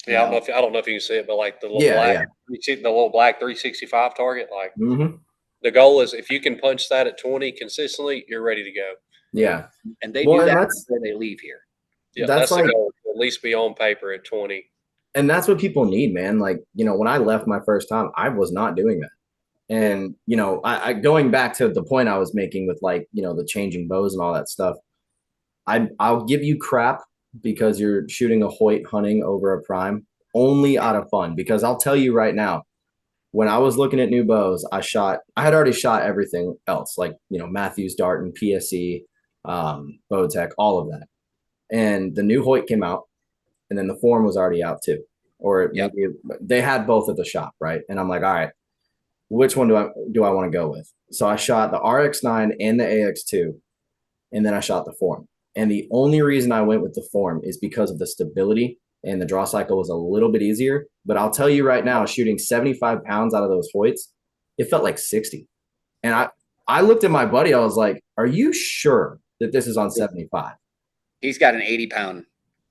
Yeah, I don't know if you can see it, but like the little black, you see the little black 365 target. Like the goal is, if you can punch that at 20 consistently, you're ready to go. Yeah, and they do that before they leave here. Yeah, that's like, the goal. At least be on paper at 20. And that's what people need, man. Like, you know, when I left my first time, I was not doing that. And, you know, I going back to the point I was making with, like, you know, the changing bows and all that stuff, I'll give you crap because you're shooting a Hoyt hunting over a prime, only out of fun. Because I'll tell you right now, when I was looking at new bows, I had already shot everything else, like, Matthews, Darton, PSE, Bowtech, all of that. And the new Hoyt came out, and then the form was already out too. Or Yep. maybe they had both at the shop, right? And I'm like, all right, which one do I want to go with? So I shot the RX9 and the AX2, and then I shot the form. And the only reason I went with the form is because of the stability, and the draw cycle was a little bit easier. But I'll tell you right now, shooting 75 pounds out of those Hoyts, it felt like 60. And I looked at my buddy, I was like, are you sure that this is on 75? He's got an 80-pound.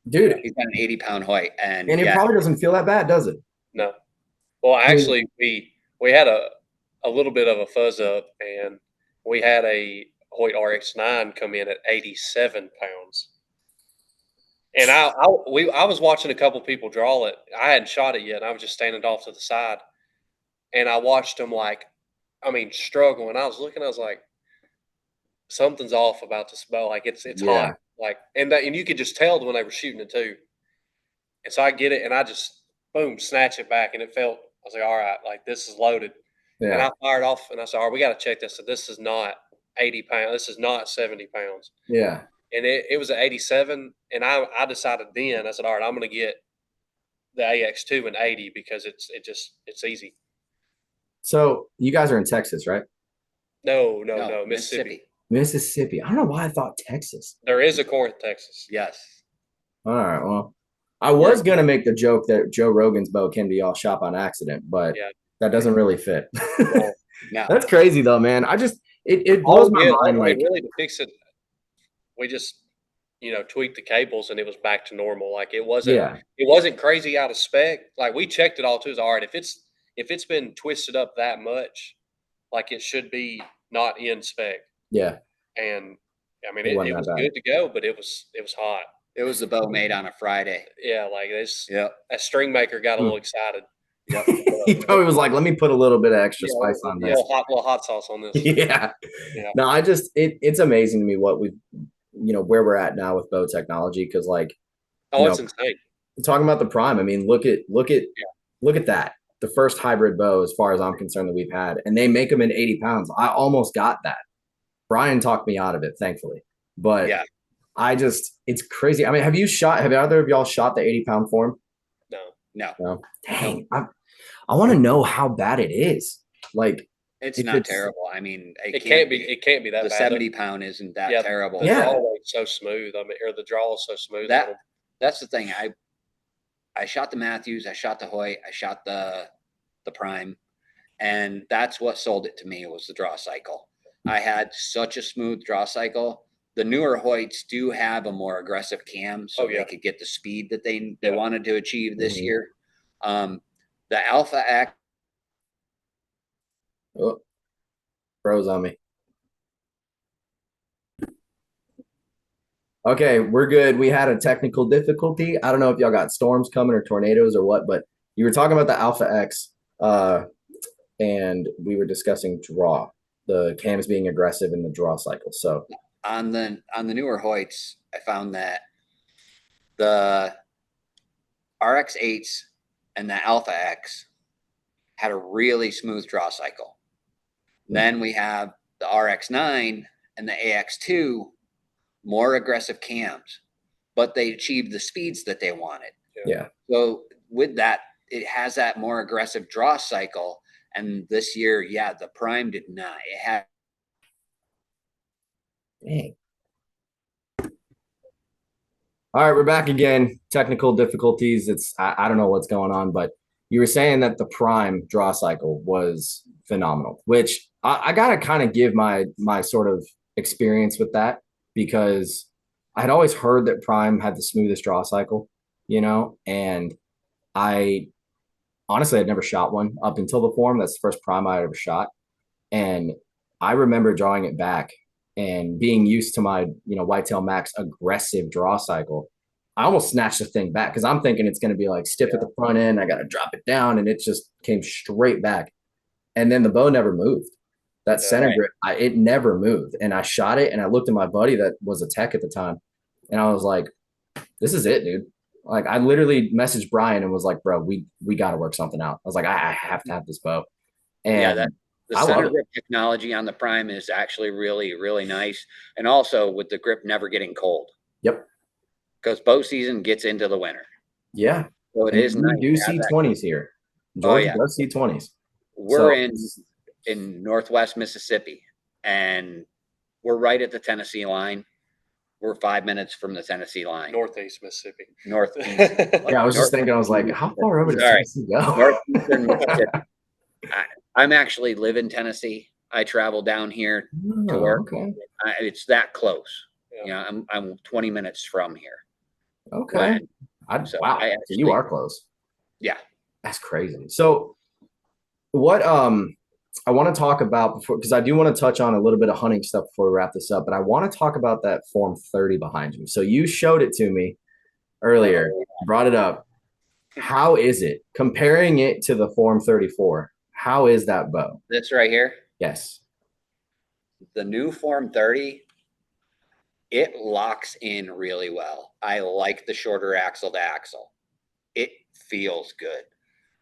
Dude, He's got an 80-pound Hoyt, and it probably doesn't feel that bad, does it? No. Well, actually, we had a little bit of a fuzz up, and we had a Hoyt RX9 come in at 87 pounds. And I was watching a couple people draw it. I hadn't shot it yet, and I was just standing off to the side. And I watched them struggle. And I was looking, I was like, something's off about this bow. Like it's hot. Like, and you could just tell when they were shooting it too. And so I get it, and I just boom, snatch it back, and I was like, all right, like this is loaded. Yeah. And I fired off, and I said, all right, we got to check this. So this is not 80 pounds. This is not 70 pounds. Yeah. And it was at 87, and I decided then, I said, all right, I'm going to get the AX2 and 80 because it's easy. So you guys are in Texas, right? No, Mississippi. Mississippi. I don't know why I thought Texas. There is a Corinth, Texas. Yes. All right. Well, I was going to make the joke that Joe Rogan's bow came to y'all shop on accident, but that doesn't really fit. No. That's crazy though, man. It blows my mind. Like, really, to fix it, we just, tweaked the cables and it was back to normal. Like it wasn't crazy out of spec. Like we checked it all too. All right, if it's been twisted up that much, like it should be not in spec. Yeah. And I mean, it was good to go, but it was hot. It was the bow made on a Friday. Yeah, like this. Yeah. A string maker got a little excited. Yep. He probably was like, "Let me put a little bit of extra spice on this. Yeah, little hot sauce on this." Yeah. No, it's amazing to me what we've, where we're at now with bow technology, because like, it's insane. Talking about the prime, I mean, look at that. The first hybrid bow, as far as I'm concerned, that we've had, and they make them in 80 pounds. I almost got that. Brian talked me out of it, thankfully. But yeah, it's crazy. I mean, have either of y'all shot the 80-pound form? No. Dang, I want to know how bad it is. Like, it's not terrible. I mean, it can't be that the bad. The 70-pound isn't that terrible. The draw rate's so smooth. I mean, or the draw is so smooth. That's the thing. I shot the Matthews, I shot the Hoyt, I shot the Prime, and that's what sold it to me, was the draw cycle. I had such a smooth draw cycle. The newer Hoyts do have a more aggressive cam, so they could get the speed that they wanted to achieve this year. The Alpha X. Oh, froze on me. Okay, we're good. We had a technical difficulty. I don't know if y'all got storms coming or tornadoes or what, but you were talking about the Alpha X, and we were discussing draw, the cams being aggressive in the draw cycle. So on the newer Hoyts, I found that the RX8s and the Alpha X had a really smooth draw cycle. Then we have the RX9 and the AX2, more aggressive cams, but they achieved the speeds that they wanted. Yeah. So with that, it has that more aggressive draw cycle. And this year, the Prime did not. It had. Dang. All right, we're back again. Technical difficulties. I don't know what's going on, but you were saying that the Prime draw cycle was phenomenal, which I gotta kind of give my sort of experience with that, because I had always heard that Prime had the smoothest draw cycle, and I honestly had never shot one up until the form. That's the first Prime I had ever shot. And I remember drawing it back and being used to my, Whitetail Max aggressive draw cycle. I almost snatched the thing back because I'm thinking it's going to be like stiff at the front end. I got to drop it down, and it just came straight back. And then the bow never moved. That center grip, it never moved. And I shot it, and I looked at my buddy that was a tech at the time, and I was like, this is it, dude. Like I literally messaged Brian and was like, bro, we got to work something out. I was like, I have to have this bow. And that the I love center it. grip technology on the Prime is actually really, really nice. And also with the grip never getting cold. Yep. Because bow season gets into the winter. Yeah. So it And is you nice do to have see that. 20s here. Oh, Georgia yeah. does see 20s. We're So in Northwest Mississippi, and we're right at the Tennessee line. We're 5 minutes from the Tennessee line. Northeast Mississippi. Northeast. yeah, I was just thinking, I was like, how far over does Sorry. Tennessee go? Northeastern Mississippi. I'm actually live in Tennessee. I travel down here to work. Okay. It's that close. Yeah. I'm 20 minutes from here. Okay. So wow. I So actually, you are close. Yeah. That's crazy. So what I want to talk about before, because I do want to touch on a little bit of hunting stuff before we wrap this up, but I want to talk about that Form 30 behind you. So you showed it to me earlier, brought it up. How is it comparing it to the Form 34? How is that bow? This right here, Yes. the new Form 30, it locks in really well. I like the shorter axle to axle. It feels good.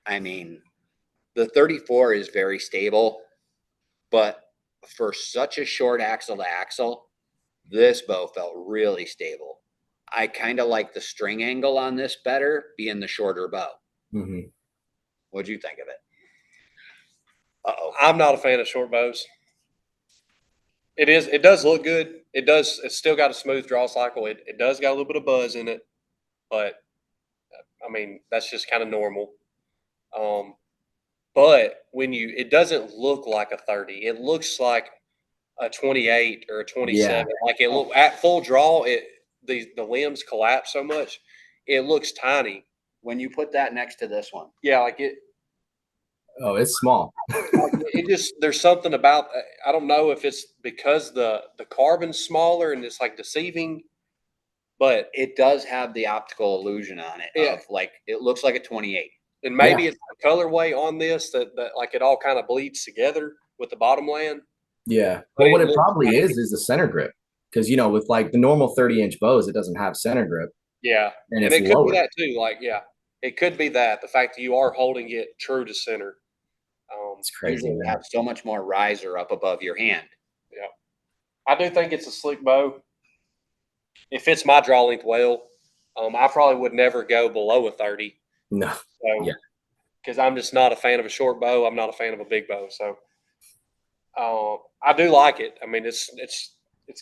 I mean, the 34 is very stable, but for such a short axle to axle, this bow felt really stable. I kind of like the string angle on this better, being the shorter bow. Mm-hmm. What'd you think of it? I'm not a fan of short bows. It does look good. It's still got a smooth draw cycle. It does got a little bit of buzz in it, but I mean, that's just kind of normal. But it doesn't look like a 30. It looks like a 28 or a 27. Yeah. Like it look at full draw, the limbs collapse so much, it looks tiny. When you put that next to this one. Yeah, like it. Oh, it's small. It just there's something about I don't know if it's because the carbon's smaller and it's like deceiving, but it does have the optical illusion on it. Yeah. Of like it looks like a 28. And maybe it's the colorway on this that like it all kind of bleeds together with the bottom land. Yeah. But Well, what it looks probably like- is the center grip. Because, you know, with like the normal 30-inch bows, it doesn't have center grip. Yeah. And And it's it could lower. be that too. Like, yeah, it could be that the fact that you are holding it true to center. It's crazy. Usually you have so much more riser up above your hand. Yeah. I do think it's a slick bow. It fits my draw length well. I probably would never go below a 30. No. So, Yeah. Because I'm just not a fan of a short bow. I'm not a fan of a big bow. So I do like it. I mean, it's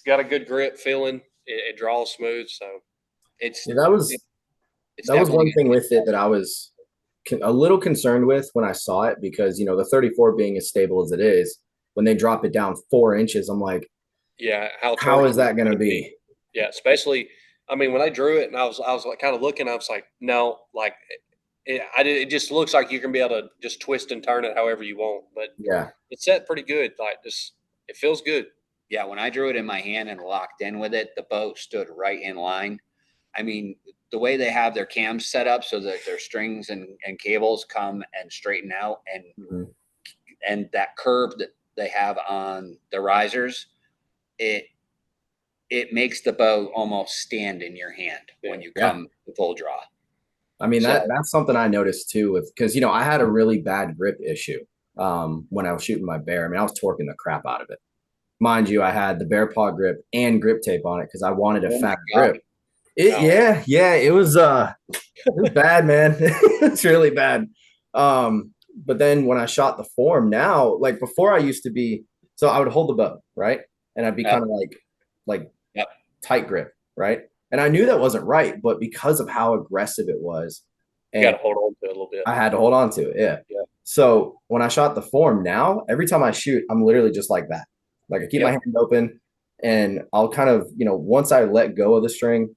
got a good grip feeling. It draws smooth. So It's Yeah, that was one thing with it that I was a little concerned with when I saw it, because, you know, the 34 being as stable as it is, when they drop it down 4 inches, I'm like, yeah, how is that going to be? Yeah, especially, I mean, when I drew it and I was like kind of looking, I was like, no, like it just looks like you can be able to just twist and turn it however you want. But Yeah. it's set pretty good. Like it feels good. Yeah, when I drew it in my hand and locked in with it, the bow stood right in line. I mean, the way they have their cams set up so that their strings and cables come and straighten out, and that curve that they have on the risers, it makes the bow almost stand in your hand when you come to full draw. I mean, that's something I noticed too, because, you know, I had a really bad grip issue when I was shooting my bear. I mean, I was torquing the crap out of it. Mind you, I had the bear paw grip and grip tape on it because I wanted a fat grip. It was bad, man. It's really bad. But then when I shot the form now, like before I used to be, so I would hold the bow, right? And I'd be kind of like tight grip, right? And I knew that wasn't right, but because of how aggressive it was, You got to hold on to it a little bit. I had to hold on to it. Yeah. So when I shot the form now, every time I shoot, I'm literally just like that. Like I keep my hand open, and I'll kind of, you know, once I let go of the string,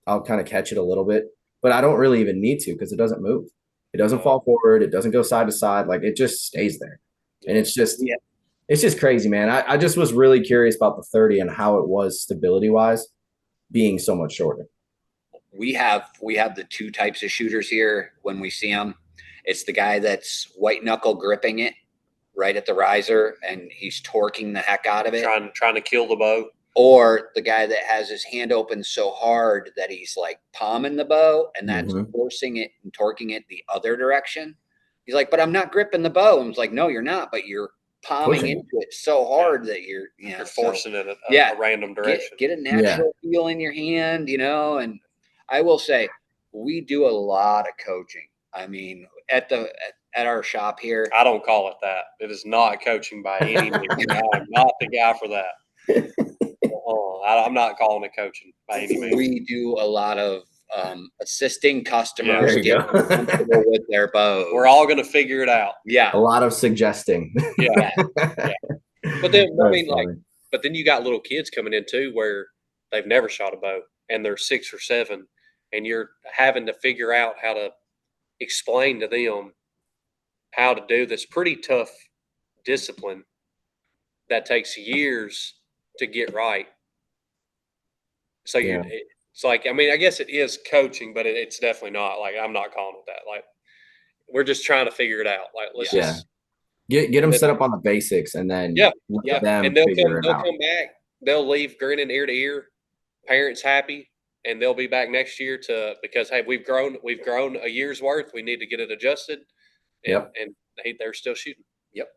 I'll kind of catch it a little bit, but I don't really even need to because it doesn't move. It doesn't fall forward. It doesn't go side to side. Like it just stays there. And it's just crazy, man. I just was really curious about the 30 and how it was stability wise being so much shorter. We have the two types of shooters here when we see them. It's the guy that's white knuckle gripping it right at the riser, and he's torquing the heck out of it. Trying to kill the bow. or the guy that has his hand open so hard that he's like palming the bow and that's forcing it and torquing it the other direction. He's like, but I'm not gripping the bow. And it's like, no, you're not, but you're palming into it so hard that you're forcing it a random direction. Get a natural feel in your hand, and I will say we do a lot of coaching. I mean, at our shop here. I don't call it that. It is not coaching by any means. I'm not the guy for that. I'm not calling it coaching by any means. We do a lot of assisting customers get comfortable with their bows. We're all going to figure it out. Yeah. A lot of suggesting. Yeah. But then, but then you got little kids coming in too, where they've never shot a bow and they're 6 or 7, and you're having to figure out how to explain to them how to do this pretty tough discipline that takes years to get right. So it's like, I mean, I guess it is coaching, but it's definitely not. Like, I'm not calling it that. Like, we're just trying to figure it out. Like, let's just get them set up on the basics, and then let them and they'll figure it out. come back. They'll leave grinning ear to ear, parents happy, and they'll be back next year because hey, we've grown a year's worth. We need to get it adjusted. And they're still shooting. Yep.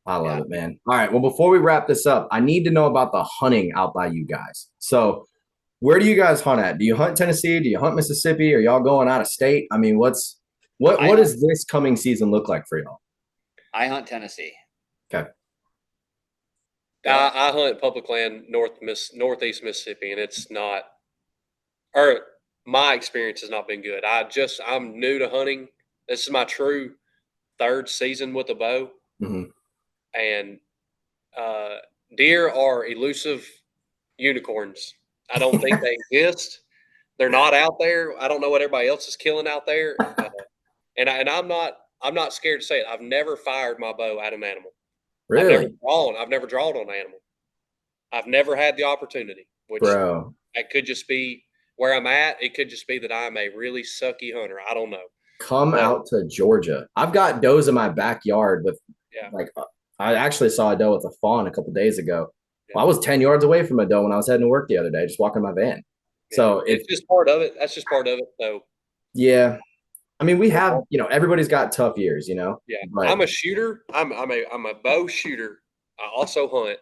I love it, man. All right. Well, before we wrap this up, I need to know about the hunting out by you guys. So where do you guys hunt at? Do you hunt Tennessee? Do you hunt Mississippi? Are y'all going out of state? I mean, what does this coming season look like for y'all? I hunt Tennessee. Okay. I hunt public land northeast Mississippi, and it's not, or my experience has not been good. I'm new to hunting. This is my true 3rd season with a bow. And deer are elusive unicorns. I don't think they exist. They're not out there. I don't know what everybody else is killing out there. And I'm not scared to say it. I've never fired my bow at an animal. Really? I've never drawn on an animal. I've never had the opportunity. Which it could just be where I'm at. It could just be that I'm a really sucky hunter. I don't know. Come out to Georgia. I've got does in my backyard with I actually saw a doe with a fawn a couple days ago. Well, I was 10 yards away from a doe when I was heading to work the other day, just walking my van. So it's just part of it. That's just part of it. So I mean, we have, everybody's got tough years, Yeah. But I'm a shooter. I'm a bow shooter. I also hunt.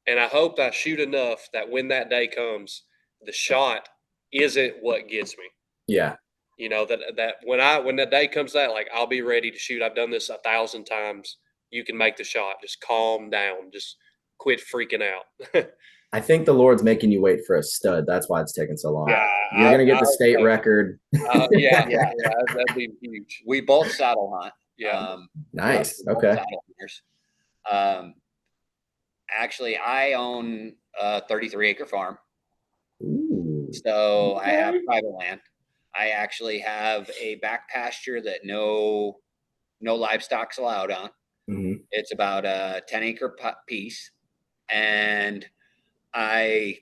And I hope I shoot enough that when that day comes, the shot isn't what gets me. Yeah. That when that day comes, that like I'll be ready to shoot. I've done this 1,000 times. You can make the shot. Just calm down. Just quit freaking out. I think the Lord's making you wait for a stud. That's why it's taking so long. You're gonna get the state record. That'd be huge. We both saddle hunt. Nice. Okay. Actually, I own a 33-acre farm. Ooh. So I have private land. I actually have a back pasture that no livestock's allowed on. It's about a 10-acre piece, and I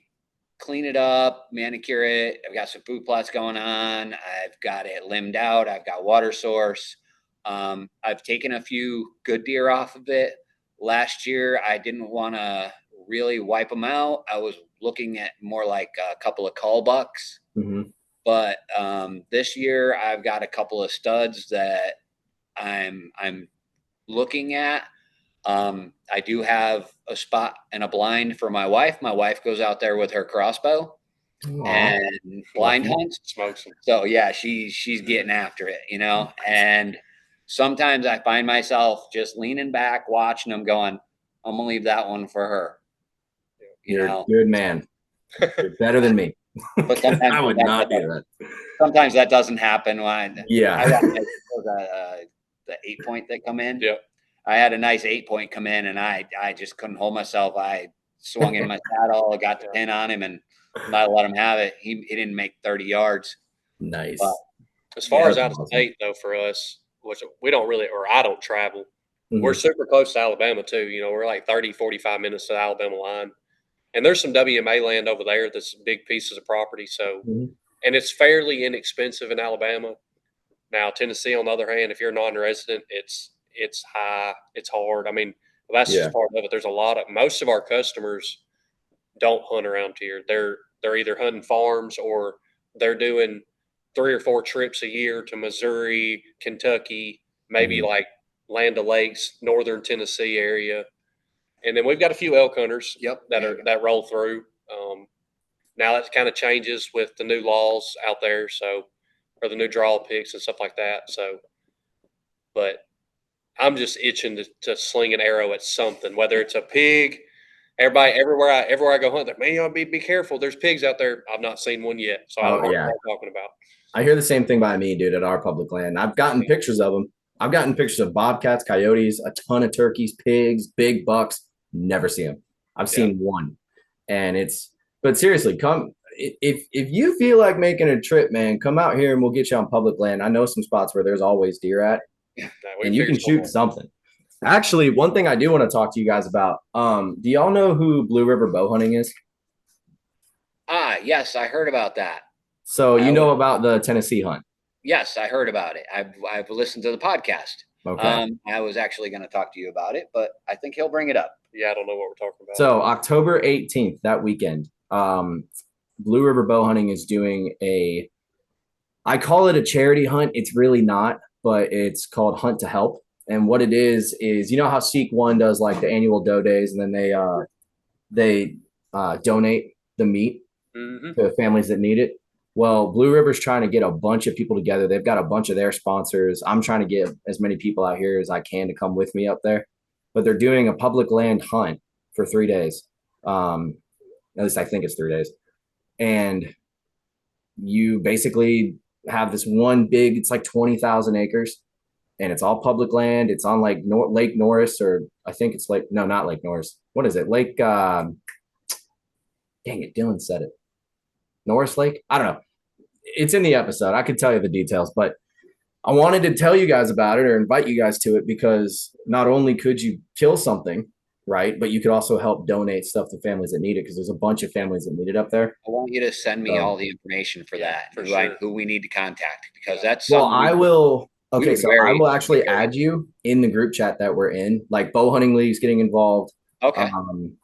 clean it up, manicure it. I've got some food plots going on. I've got it limbed out. I've got water source. I've taken a few good deer off of it. Last year, I didn't want to really wipe them out. I was looking at more like a couple of cull bucks. But this year, I've got a couple of studs that I'm looking at. I do have a spot and a blind for my wife. My wife goes out there with her crossbow and blind hunts. Smokes them. So she's getting after it, and sometimes I find myself just leaning back, watching them going, I'm going to leave that one for her. You're a good man. You're better than me. But sometimes I would not do that. Sometimes that doesn't happen. I got the 8-point that come in. Yeah. I had a nice 8-point come in, and I just couldn't hold myself. I swung in my saddle, got the pin on him, and I let him have it. He didn't make 30 yards. Nice. But as far as out of state, though, for us, which we don't really, or I don't travel, we're super close to Alabama, too. We're like 30, 45 minutes to the Alabama line. And there's some WMA land over there that's big pieces of property. So, and it's fairly inexpensive in Alabama. Now, Tennessee, on the other hand, if you're a non-resident, it's high, it's hard. I mean, that's just part of it. There's most of our customers don't hunt around here. They're either hunting farms or they're doing 3 or 4 trips a year to Missouri, Kentucky, maybe like Land O'Lakes, northern Tennessee area. And then we've got a few elk hunters that roll through. Now it kind of changes with the new laws out there, or the new draw picks and stuff like that. So, but I'm just itching to sling an arrow at something, whether it's a pig. Everybody, everywhere I go hunt, man, you ought to be careful. There's pigs out there. I've not seen one yet, so I don't know what you're talking about. I hear the same thing by me, dude, at our public land. I've gotten pictures of them. I've gotten pictures of bobcats, coyotes, a ton of turkeys, pigs, big bucks. Never see them. I've seen one, and but seriously, come if you feel like making a trip, man, come out here and we'll get you on public land. I know some spots where there's always deer at, and you can shoot something. Actually, one thing I do want to talk to you guys about. Do y'all know who Blue River Bow Hunting is? Yes, I heard about that. So you know about the Tennessee hunt? Yes, I heard about it. I've listened to the podcast. Okay. I was actually going to talk to you about it, but I think he'll bring it up. Yeah, I don't know what we're talking about. So October 18th, that weekend, Blue River Bow Hunting is doing I call it a charity hunt. It's really not, but it's called Hunt to Help. And what it is you know how Seek One does like the annual doe days, and then they donate the meat to families that need it. Well, Blue River's trying to get a bunch of people together. They've got a bunch of their sponsors. I'm trying to get as many people out here as I can to come with me up there. But they're doing a public land hunt for 3 days. At least I think it's 3 days. And you basically have this one big, it's like 20,000 acres. And it's all public land. It's on like Lake Norris, or I think it's not Lake Norris. What is it? Lake, dang it, Dylan said it. Norris Lake? I don't know. It's in the episode. I could tell you the details, but I wanted to tell you guys about it or invite you guys to it because not only could you kill something, right, but you could also help donate stuff to families that need it because there's a bunch of families that need it up there. I want you to send me all the information for that, for sure. who we need to contact, because that's well, I will. Okay, so I will actually very add you in the group chat that we're in. Like Bow Hunting League's getting involved. Okay.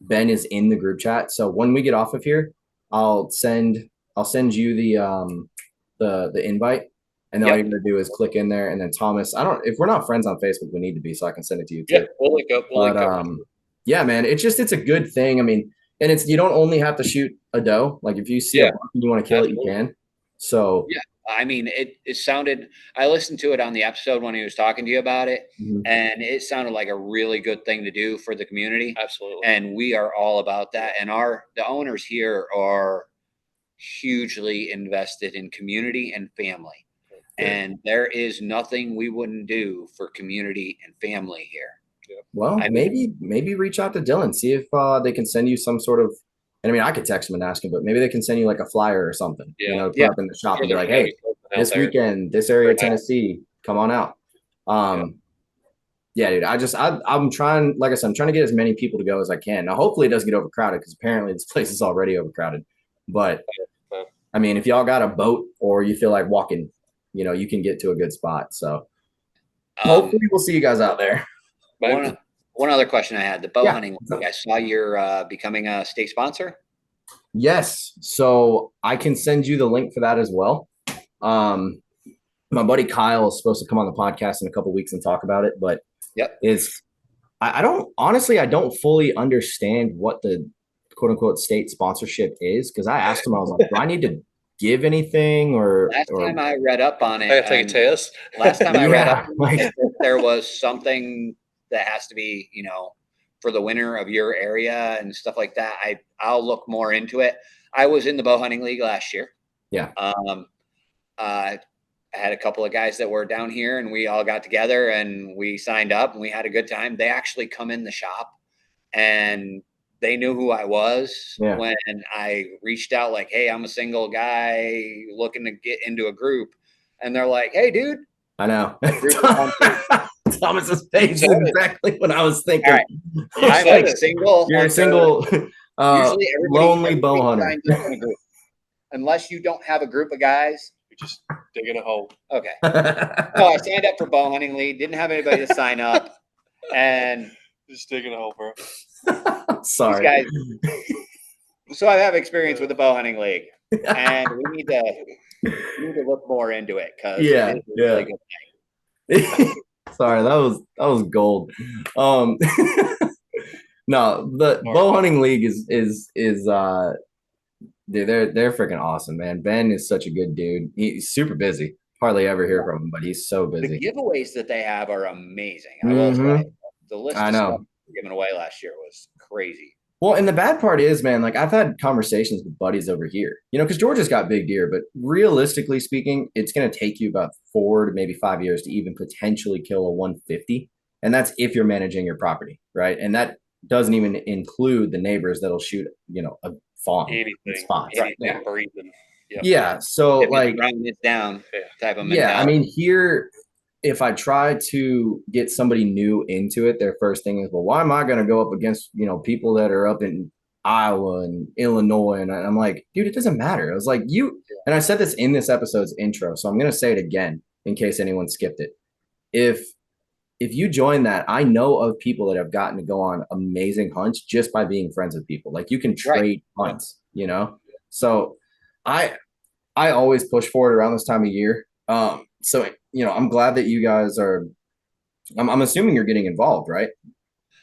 Ben is in the group chat. So when we get off of here, I'll send you the invite, and then all you're gonna do is click in there, and then Thomas. If we're not friends on Facebook, we need to be, so I can send it to you too. Yeah, we'll link up. Yeah, man, it's a good thing. I mean, and you don't only have to shoot a doe. Like if you see a buck and you want to kill it, you can. So yeah. I mean, it sounded, I listened to it on the episode when he was talking to you about it, and it sounded like a really good thing to do for the community. Absolutely. And we are all about that. And the owners here are hugely invested in community and family. Yeah. And there is nothing we wouldn't do for community and family here. Yeah. Well, maybe reach out to Dylan, see if they can send you some sort of, and I mean, I could text him and ask him, but maybe they can send you like a flyer or something, put up in the shop and be like, hey, this weekend, this area of Tennessee, come on out. Yeah, dude, I'm trying, like I said, I'm trying to get as many people to go as I can. Now, hopefully it doesn't get overcrowded because apparently this place is already overcrowded. But I mean, if y'all got a boat or you feel like walking, you can get to a good spot. So hopefully we'll see you guys out there. One other question I had, the bow hunting. I saw you're becoming a state sponsor. Yes. So I can send you the link for that as well. My buddy Kyle is supposed to come on the podcast in a couple of weeks and talk about it, but I don't fully understand what the quote unquote state sponsorship is. Cause I asked him, I was like, do I need to give anything last time I read up on it, I gotta take a test. Last time I read up on it, there was something that has to be, for the winner of your area and stuff like that. I'll look more into it. I was in the bow hunting league last year. Yeah. I had a couple of guys that were down here and we all got together and we signed up and we had a good time. They actually come in the shop and they knew who I was when I reached out like, hey, I'm a single guy looking to get into a group. And they're like, hey, dude. I know. Thomas's face is exactly what I was thinking. Right. I'm like single. You're a single, lonely bow hunter. Unless you don't have a group of guys. You're just digging a hole. Okay. No, I signed up for bow hunting league. Didn't have anybody to sign up. And just digging a hole, bro. Sorry. So I have experience with the bow hunting league, and we need to look more into it because it is a really good. Sorry, that was gold. No, the bow hunting league is dude, they're freaking awesome, man. Ben is such a good dude. He's super busy. Hardly ever hear from him, but he's so The busy. giveaways that they have are amazing. I will say the list I of know. stuff given away last year was crazy. Well, and the bad part is, man, like I've had conversations with buddies over here, because Georgia's got big deer, but realistically speaking, it's going to take you about 4 to maybe 5 years to even potentially kill a 150. And that's if you're managing your property, right? And that doesn't even include the neighbors that'll shoot, a fawn spots. Anything breathing. Yep. Yeah. So if like rounding it down type of mentality. Yeah, I mean here, if I try to get somebody new into it, their first thing is, well, why am I going to go up against, people that are up in Iowa and Illinois? And I'm like, dude, it doesn't matter. I was like, and I said this in this episode's intro, so I'm going to say it again in case anyone skipped it. If you join that, I know of people that have gotten to go on amazing hunts just by being friends with people. Like you can trade hunts, So I always push for it around this time of year. So, I'm glad that you guys are, I'm assuming you're getting involved, right?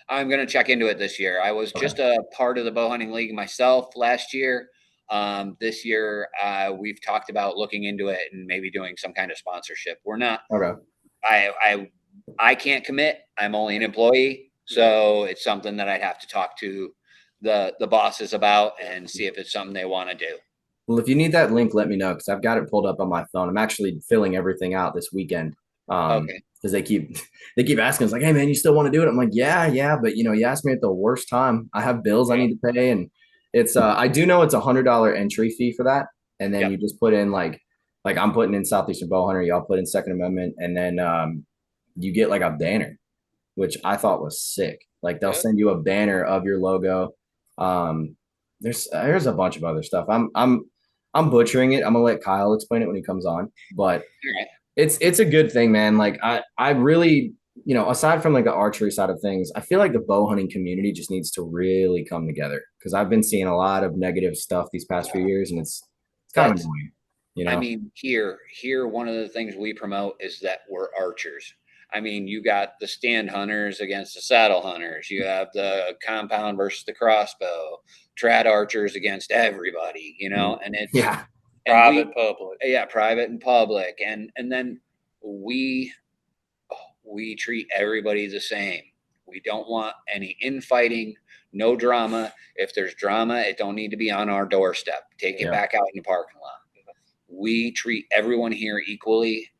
I'm going to check into it this year. I was just a part of the bow hunting league myself last year. This year, we've talked about looking into it and maybe doing some kind of sponsorship. We're not, I can't commit. I'm only an employee. So it's something that I'd have to talk to the bosses about and see if it's something they want to do. Well, if you need that link, let me know because I've got it pulled up on my phone. I'm actually filling everything out this weekend. Because they keep asking us like, hey man, you still want to do it? I'm like, yeah, but you asked me at the worst time. I have bills I need to pay, and it's I do know it's $100 entry fee for that, and then you just put in like I'm putting in Southeastern Bow Hunter, y'all put in Second Amendment, and then you get like a banner, which I thought was sick. Like they'll send you a banner of your logo. There's a bunch of other stuff. I'm butchering it. I'm gonna let Kyle explain it when he comes on, but it's a good thing, man. Like I really, aside from like the archery side of things, I feel like the bow hunting community just needs to really come together because I've been seeing a lot of negative stuff these past few years, and it's kind of annoying. I mean, here, one of the things we promote is that we're archers. I mean, you got the stand hunters against the saddle hunters. You have the compound versus the crossbow, trad archers against everybody, and it's private, public. Yeah, private and public. And then we treat everybody the same. We don't want any infighting, no drama. If there's drama, it don't need to be on our doorstep. Take it back out in the parking lot. We treat everyone here equally.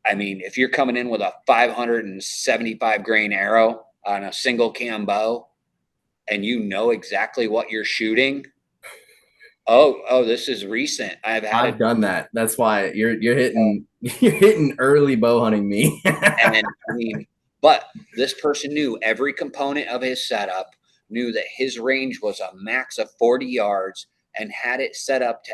I mean, if you're coming in with a 575 grain arrow on a single cam bow and you know exactly what you're shooting, this is recent. I've done that. That's why you're hitting early bow hunting me. And but this person knew every component of his setup, knew that his range was a max of 40 yards and had it set up to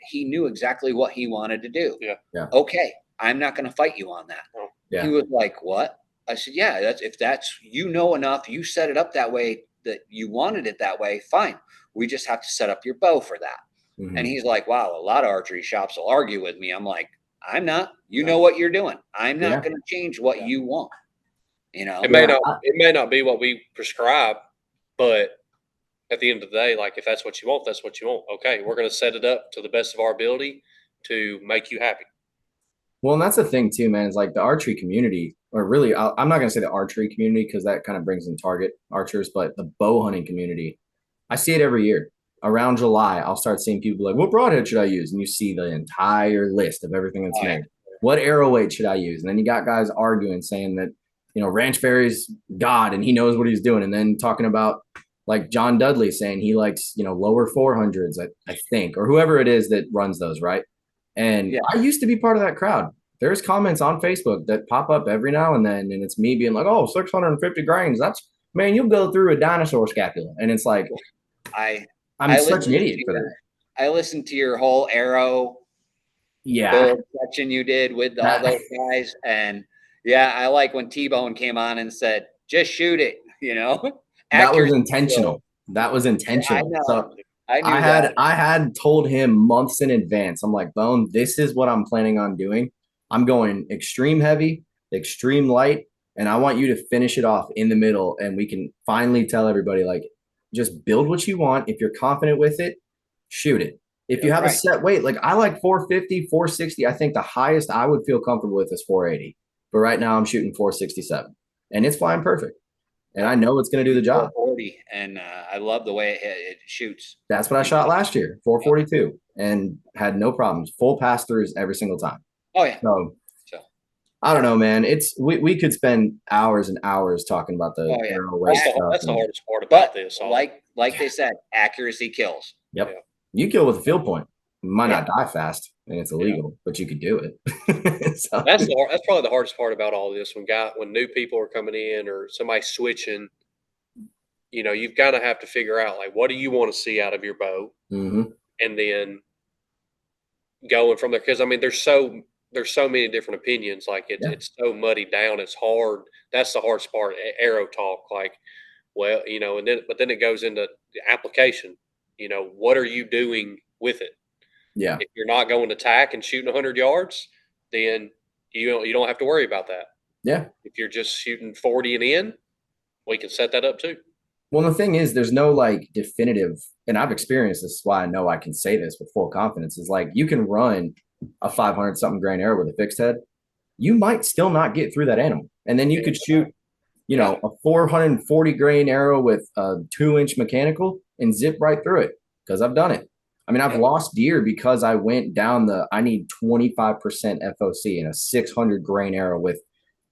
he knew exactly what he wanted to do. Yeah. Okay. I'm not going to fight you on that. Yeah. He was like, what? I said, yeah, if that's, enough, you set it up that way that you wanted it that way. Fine. We just have to set up your bow for that. Mm-hmm. And he's like, wow, a lot of archery shops will argue with me. I'm like, I'm not, know what you're doing. I'm not going to change what you want. It may not be what we prescribe, but at the end of the day, like if that's what you want, that's what you want. Okay. We're going to set it up to the best of our ability to make you happy. Well, and that's the thing too, man, is like the archery community, or really, I'm not going to say the archery community because that kind of brings in target archers, but the bow hunting community, I see it every year. Around July, I'll start seeing people like, what broadhead should I use? And you see the entire list of everything that's made. What arrow weight should I use? And then you got guys arguing, saying that, Ranch Fairy's God and he knows what he's doing. And then talking about like John Dudley saying he likes, lower 400s, I think, or whoever it is that runs those, right? And I used to be part of that crowd. There's comments on Facebook that pop up every now and then, and it's me being like, 650 grains. That's, man, you'll go through a dinosaur scapula. And it's like, I'm such an idiot for that. I listened to your whole arrow section you did with all those guys. And I like when T-Bone came on and said, just shoot it, That was intentional. That was intentional. So I knew I that. had told him months in advance. I'm like, Bone, this is what I'm planning on doing. I'm going extreme heavy, extreme light, and I want you to finish it off in the middle. And we can finally tell everybody, like, just build what you want. If you're confident with it, shoot it. If you have a Right. set weight, like I like 450, 460. I think the highest I would feel comfortable with is 480. But right now I'm shooting 467, and it's flying perfect. And I know it's going to do the job. 440, and I love the way it shoots. That's what I shot last year, 442, and had no problems. Full pass throughs every single time. Oh yeah. So So I don't know, man. It's we could spend hours and hours talking about the oh yeah. arrow weight stuff. That's the and- hardest part about But this. like they said, accuracy kills. Yep. Yeah. You kill with a field point. You might Yeah. not die fast, and it's illegal, but you could do it. So, That's probably the hardest part about all this. When new people are coming in or somebody switching, you know, you've got to have to figure out like what do you want to see out of your bow, mhm. and then going from there. Because I mean, there's so many different opinions. Like Yeah. it's so muddied down. It's hard. That's the hardest part. Arrow talk. Like, well, you know, but then it goes into the application. You know, what are you doing with it? Yeah. If you're not going to tack and shooting 100 yards, then you don't have to worry about that. Yeah. If you're just shooting 40 and in, we can set that up too. Well, the thing is, there's no like definitive, and I've experienced this, is why I know I can say this with full confidence. Is like you can run a 500 something grain arrow with a fixed head, you might still not get through that animal, and then you could shoot, you know, a 440 grain arrow with a 2-inch mechanical and zip right through it because I've done it. I mean, I've lost deer because I went down I need 25% FOC in a 600 grain arrow with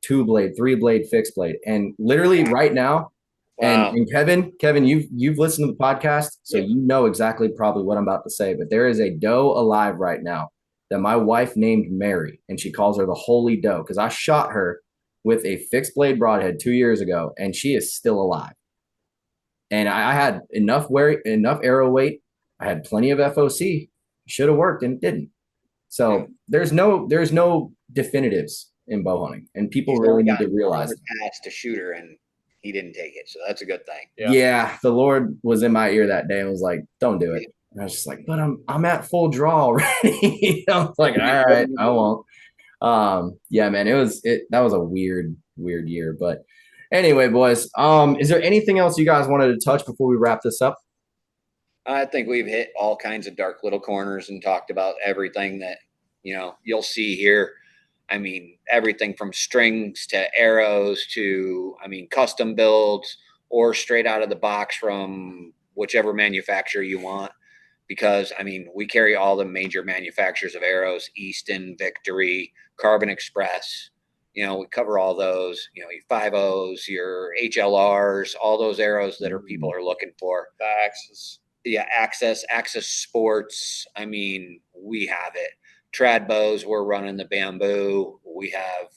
2-blade, 3-blade fixed blade, and literally right now. Wow. And Kevin, you've listened to the podcast, so you know exactly probably what I'm about to say. But there is a doe alive right now that my wife named Mary, and she calls her the Holy Doe because I shot her with a fixed blade broadhead 2 years ago, and she is still alive. And I had enough arrow weight. I had plenty of FOC. Should have worked, and it didn't. So there's no definitives in bow hunting, and people really need to realize it. Pass to shooter, and he didn't take it, so that's a good thing. Yeah, the Lord was in my ear that day and was like, "Don't do it." And I was just like, "But I'm at full draw already." I was like, "All right, I won't." Yeah, man, that was a weird year. But anyway, boys, is there anything else you guys wanted to touch before we wrap this up? I think we've hit all kinds of dark little corners and talked about everything that you'll see here. I mean, everything from strings to arrows to, custom builds or straight out of the box from whichever manufacturer you want. Because, we carry all the major manufacturers of arrows, Easton, Victory, Carbon Express. We cover all those, your 5.0s, your HLRs, all those arrows that people are looking for. The Axis. Yeah, Access Sports. We have it. Trad bows, we're running the bamboo. We have,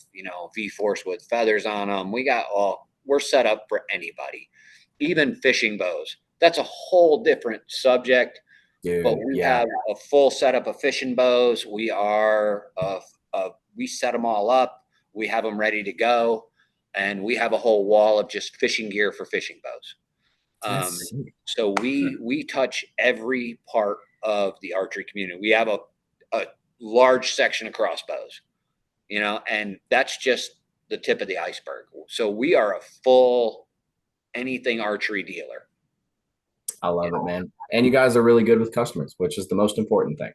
V-Force with feathers on them. We're set up for anybody, even fishing bows. That's a whole different subject. Dude, but we have a full setup of fishing bows. We set them all up. We have them ready to go. And we have a whole wall of just fishing gear for fishing bows. So we touch every part of the archery community. We have a large section of crossbows, and that's just the tip of the iceberg. So we are a full anything archery dealer. I love it, man. And you guys are really good with customers, which is the most important thing.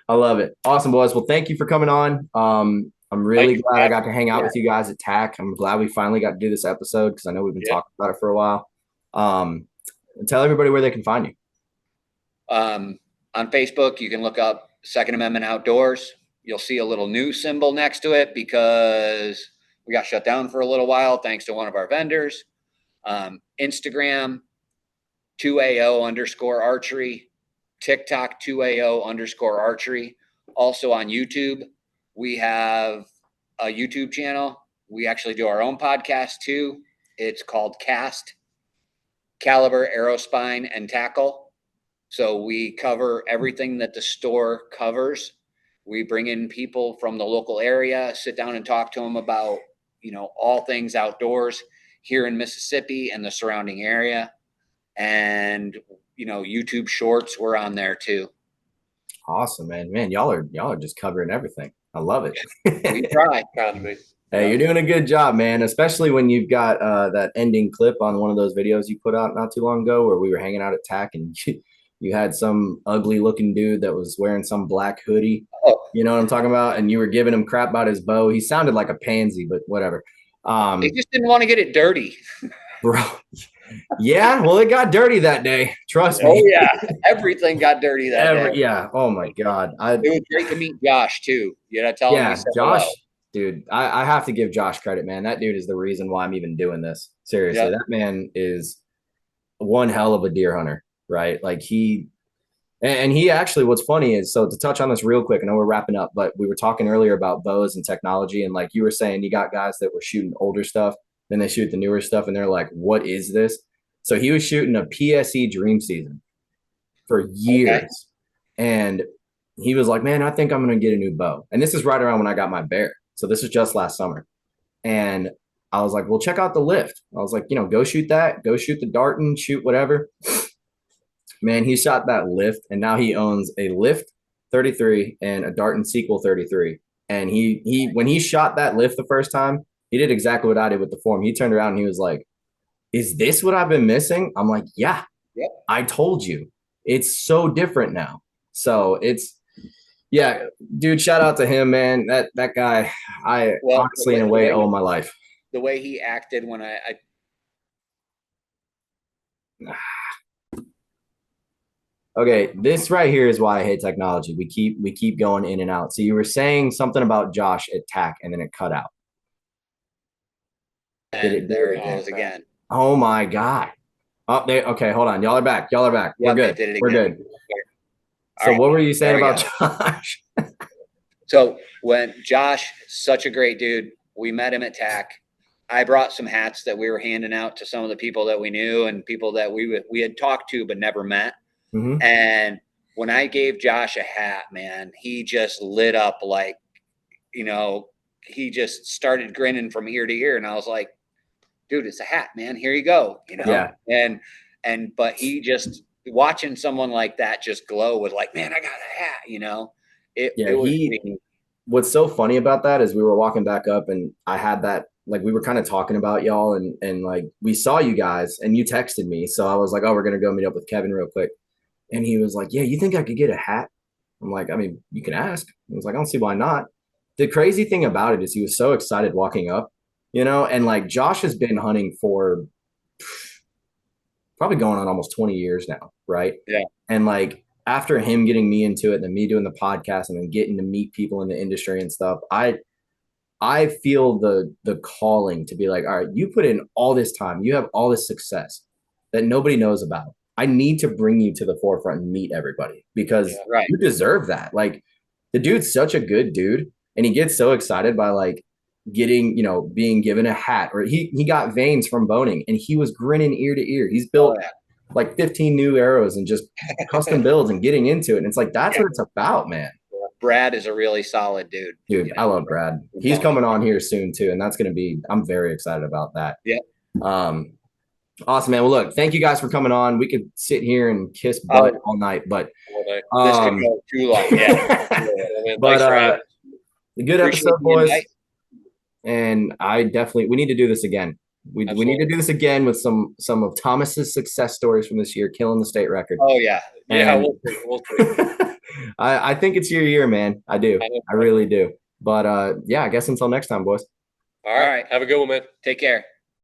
I love it. Awesome, boys. Well, thank you for coming on. I'm really glad I got to hang out with you guys at TAC. I'm glad we finally got to do this episode because I know we've been talking about it for a while. Tell everybody where they can find you. On Facebook, you can look up Second Amendment Outdoors. You'll see a little new symbol next to it because we got shut down for a little while thanks to one of our vendors. Instagram, 2AO_archery. TikTok, 2AO_archery. Also on YouTube, we have a YouTube channel. We actually do our own podcast too. It's called Cast, Caliber, Arrow Spine, and Tackle. So we cover everything that the store covers. We bring in people from the local area, sit down and talk to them about, all things outdoors here in Mississippi and the surrounding area. And, YouTube shorts. We're on there too. Awesome, man. Man, y'all are just covering everything. I love it. We try. Proud to be. Hey, you're doing a good job, man, especially when you've got that ending clip on one of those videos you put out not too long ago where we were hanging out at TAC and you had some ugly looking dude that was wearing some black hoodie. Oh. You know what I'm talking about? And you were giving him crap about his bow. He sounded like a pansy, but whatever. He just didn't want to get it dirty. Bro. Yeah, well, it got dirty that day. Trust me. Oh, yeah. Everything got dirty that day. Yeah. Oh, my God. It was great to meet Josh, too. Tell him. Yeah, Josh. Dude, I have to give Josh credit, man. That dude is the reason why I'm even doing this. Seriously, That man is one hell of a deer hunter, right? Like he actually, what's funny is, so to touch on this real quick, I know we're wrapping up, but we were talking earlier about bows and technology. And like you were saying, you got guys that were shooting older stuff, then they shoot the newer stuff and they're like, what is this? So he was shooting a PSE Dream Season for years. Okay. And he was like, man, I think I'm going to get a new bow. And this is right around when I got my bear. So this is just last summer. And I was like, well, check out the lift. I was like, go shoot that, go shoot the Darton, shoot whatever. Man, he shot that lift and now he owns a lift 33 and a Darton sequel 33. And he when he shot that lift the first time, he did exactly what I did with the form. He turned around and he was like, is this what I've been missing? I'm like, yeah, I told you. It's so different now. So yeah, dude, shout out to him, man. That guy, honestly, in a way, owe my life. The way he acted when I Okay, this right here is why I hate technology. We keep going in and out. So you were saying something about Josh at TAC and then it cut out. And there it goes again. Oh my God. Oh, okay, hold on. Y'all are back. We're good. We're good. So what were you saying about Josh? So when Josh, such a great dude, we met him at TAC. I brought some hats that we were handing out to some of the people that we knew and people that we had talked to but never met. Mm-hmm. And when I gave Josh a hat, man, he just lit up like, he just started grinning from ear to ear. And I was like, dude, it's a hat, man. Here you go. Yeah. But he just watching someone like that just glow was like, man, I got a hat, What's so funny about that is we were walking back up and I had that, like, we were kind of talking about y'all and like, we saw you guys and you texted me. So I was like, oh, we're going to go meet up with Kevin real quick. And he was like, yeah, you think I could get a hat? I'm like, I mean, you can ask. I was like, I don't see why not. The crazy thing about it is he was so excited walking up, and like Josh has been hunting for probably going on almost 20 years now. Right. Yeah. And like, after him getting me into it and then me doing the podcast and then getting to meet people in the industry and stuff, I feel the calling to be like, all right, you put in all this time, you have all this success that nobody knows about. I need to bring you to the forefront and meet everybody because you deserve that. Like the dude's such a good dude and he gets so excited by like getting, being given a hat, or he got veins from boning and he was grinning ear to ear. He's built like 15 new arrows and just custom builds and getting into it. And it's like, that's what it's about, man. Brad is a really solid dude. Dude, I love Brad. He's coming on here soon too. And that's going to be, I'm very excited about that. Yeah. Awesome, man. Well, look, thank you guys for coming on. We could sit here and kiss butt all night, but this could go too long. Yeah. But a good episode, boys. And we need to do this again. We need to do this again with some of Thomas's success stories from this year, killing the state record. Oh yeah. Yeah, we'll see. I think it's your year, man. I do. I really do. But yeah, I guess until next time, boys. All right. Have a good one, man. Take care.